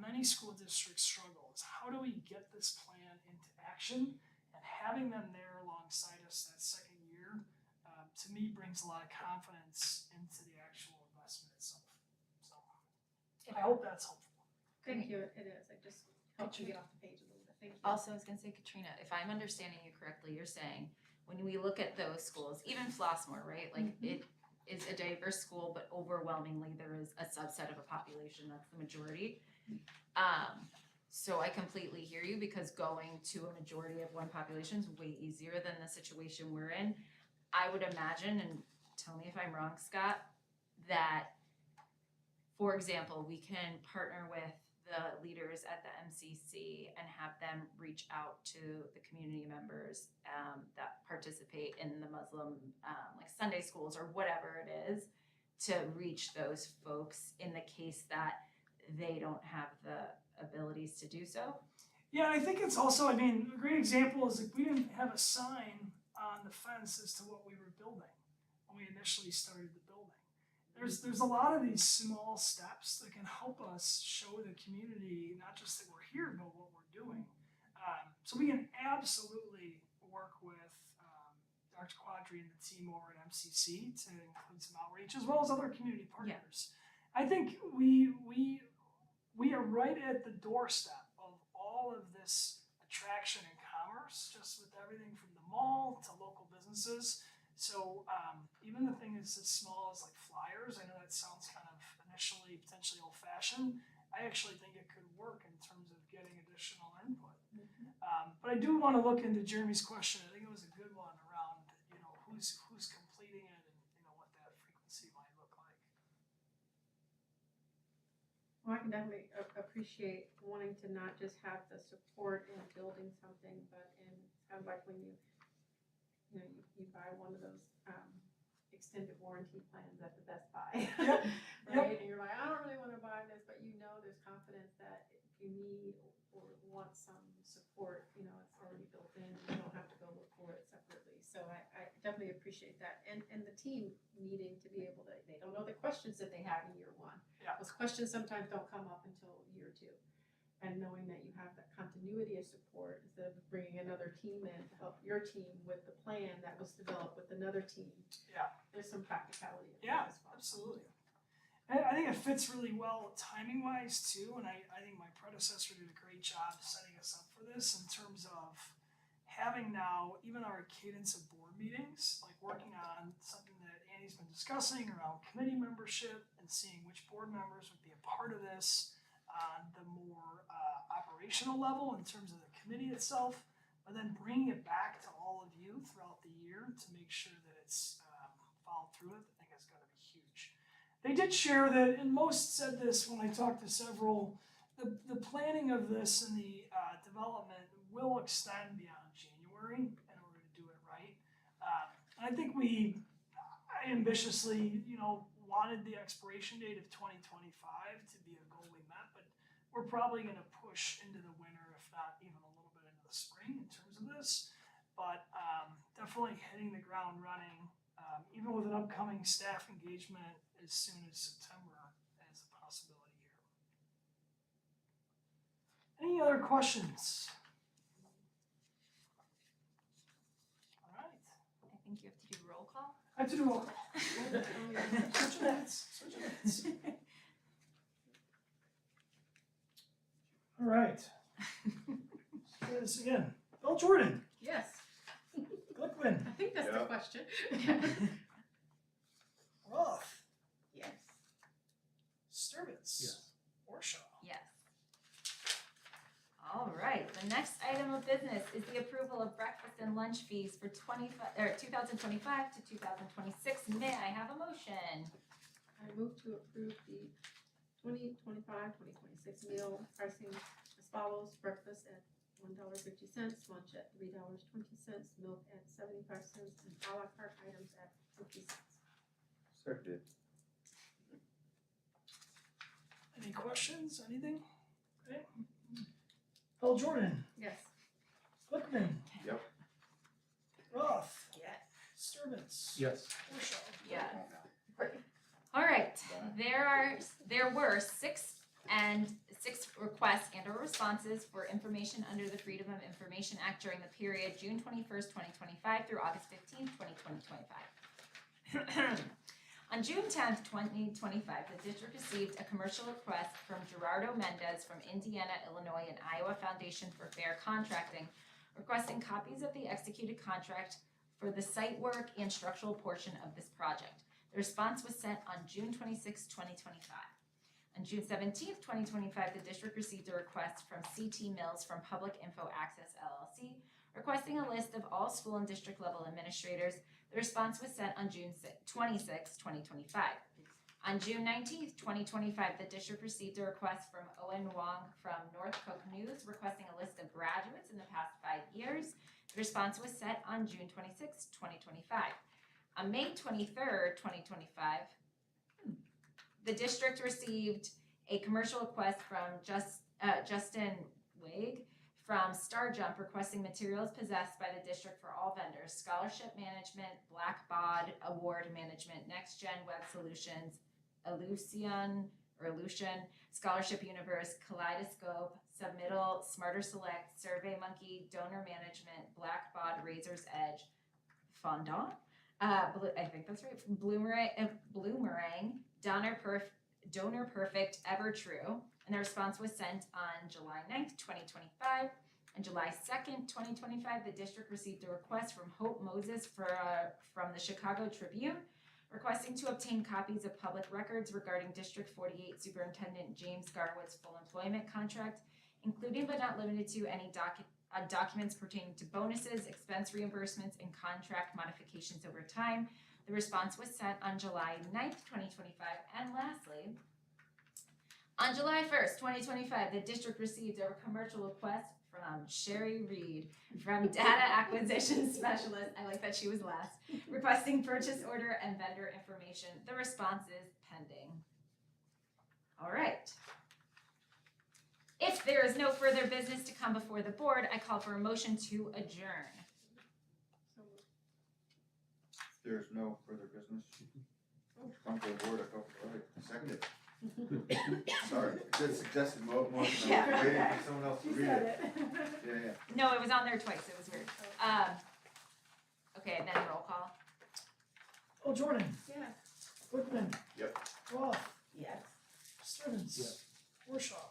many school districts struggle, is how do we get this plan into action, and having them there alongside us that second year, to me brings a lot of confidence into the actual investment itself. So I hope that's helpful. Thank you, it is, it just helps you get off the page a little bit, thank you. Also, I was gonna say, Katrina, if I'm understanding you correctly, you're saying when we look at those schools, even Flossmoor, right? Like it is a diverse school, but overwhelmingly there is a subset of a population that's the majority. So I completely hear you, because going to a majority of one population is way easier than the situation we're in. I would imagine, and tell me if I'm wrong, Scott, that, for example, we can partner with the leaders at the MCC and have them reach out to the community members that participate in the Muslim like Sunday schools or whatever it is, to reach those folks in the case that they don't have the abilities to do so. Yeah, I think it's also, I mean, a great example is like we didn't have a sign on the fence as to what we were building when we initially started the building. There's a lot of these small steps that can help us show the community not just that we're here, but what we're doing. So we can absolutely work with Dr. Quadri and the team over at MCC to include some outreach, as well as other community partners. I think we are right at the doorstep of all of this attraction and commerce, just with everything from the mall to local businesses. So even the thing is as small as like flyers, I know that sounds kind of initially potentially old-fashioned. I actually think it could work in terms of getting additional input. But I do want to look into Jeremy's question. I think it was a good one around, you know, who's completing it and, you know, what that frequency might look like. Well, I can definitely appreciate wanting to not just have the support in building something, but in, sounds like when you buy one of those extended warranty plans at the Best Buy. Yep. Right? And you're like, I don't really want to buy this, but you know there's confidence that if you need or want some support, you know, it's already built in. You don't have to go look for it separately. So I definitely appreciate that. And the team needing to be able to, they don't know the questions that they have in year one. Yeah. Those questions sometimes don't come up until year 2. And knowing that you have that continuity of support instead of bringing another team in to help your team with the plan that was developed with another team. Yeah. There's some practicality. Yeah, absolutely. I think it fits really well timing-wise too, and I think my predecessor did a great job setting us up for this in terms of having now even our cadence of board meetings, like working on something that Annie's been discussing around committee membership and seeing which board members would be a part of this on the more operational level in terms of the committee itself, but then bringing it back to all of you throughout the year to make sure that it's followed through with, I think is going to be huge. They did share that, and most said this when I talked to several, the planning of this and the development will extend beyond January in order to do it right. I think I ambitiously, you know, wanted the expiration date of 2025 to be a goal we met, but we're probably going to push into the winter, if not even a little bit into the spring in terms of this. But definitely hitting the ground running, even with an upcoming staff engagement as soon as September as a possibility here. Any other questions? All right. I think you have I have to do roll call. Switch minutes, switch minutes. All right. Let's try this again. Bill Jordan, Yes, Glickman, I think that's the Yeah. question. Roth, Yes. Sturvitz. Yes. Warshaw. Yes. All right, the next item of business is the approval of breakfast and lunch fees for 2025 to 2026. May I have a motion? I move to approve the 2025-2026 meal pricing as follows: breakfast at $1.50, lunch at $3.20, milk at 75 cents, and a la carte items at 50 cents. Seconded. Any questions, anything? Okay. Bill Jordan, Yes. Glickman. Yep. Roth, Yes. Sturvitz. Yes. Warshaw. Yeah. All right, there were six requests and or responses for information under the Freedom of Information Act during the period June 21st, 2025 through August 15th, 2025. On June 10th, 2025, the district received a commercial request from Gerardo Mendez from Indiana, Illinois, and Iowa Foundation for Fair Contracting, requesting copies of the executed contract for the site work and structural portion of this project. The response was sent on June 26, 2025. On June 17, 2025, the district received a request from CT Mills from Public Info Access LLC, requesting a list of all school and district level administrators. The response was sent on June 26, 2025. On June 19, 2025, the district received a request from Owen Wong from North Cook News, requesting a list of graduates in the past 5 years. The response was sent on June 26, 2025. On May 23rd, 2025, the district received a commercial request from Justin Wig from Star Jump, requesting materials possessed by the district for all vendors: scholarship management, Blackbaud award management, Next Gen Web Solutions, Ellucian, Scholarship Universe, Kaleidoscope, Submittal, Smarter Select, Survey Monkey, Donor Management, Blackbaud, Razor's Edge, Fondant, I think that's right, Bloomerang, Donor Perfect, Ever True, and the response was sent on July 9th, 2025. On July 2nd, 2025, the district received a request from Hope Moses from the Chicago Tribune, requesting to obtain copies of public records regarding District 48 Superintendent James Garwood's full employment contract, including but not limited to any documents pertaining to bonuses, expense reimbursements, and contract modifications over time. The response was sent on July 9th, 2025. And lastly, on July 1st, 2025, the district received a commercial request from Sherry Reed from Data Acquisition Specialist, I like that she was last, requesting purchase order and vendor information. The response is pending. All right. If there is no further business to come before the board, I call for a motion to adjourn. So moved. There's no further business. Come to the board, I thought, all right, seconded. Sorry, it said suggested motion, I was Yeah. waiting for someone else to You read said it. it. Yeah. No, it was on there twice. It was weird. Okay, then roll call. Bill Jordan, Yes. Glickman. Yep. Roth, Yes. Sturvitz. Yes. Warshaw.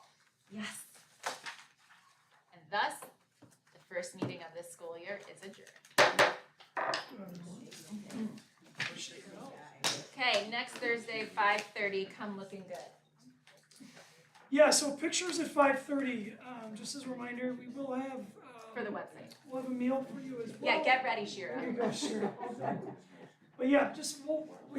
Yes. And thus, the first meeting of this school year is adjourned. Shake it out. Okay, next Thursday, 5:30, come looking good. Yeah, so pictures at 5:30. Just as a reminder, we will have For the website. we'll have a meal for you as well. Yeah, get ready, Shira. There you go, Shira. But yeah, just we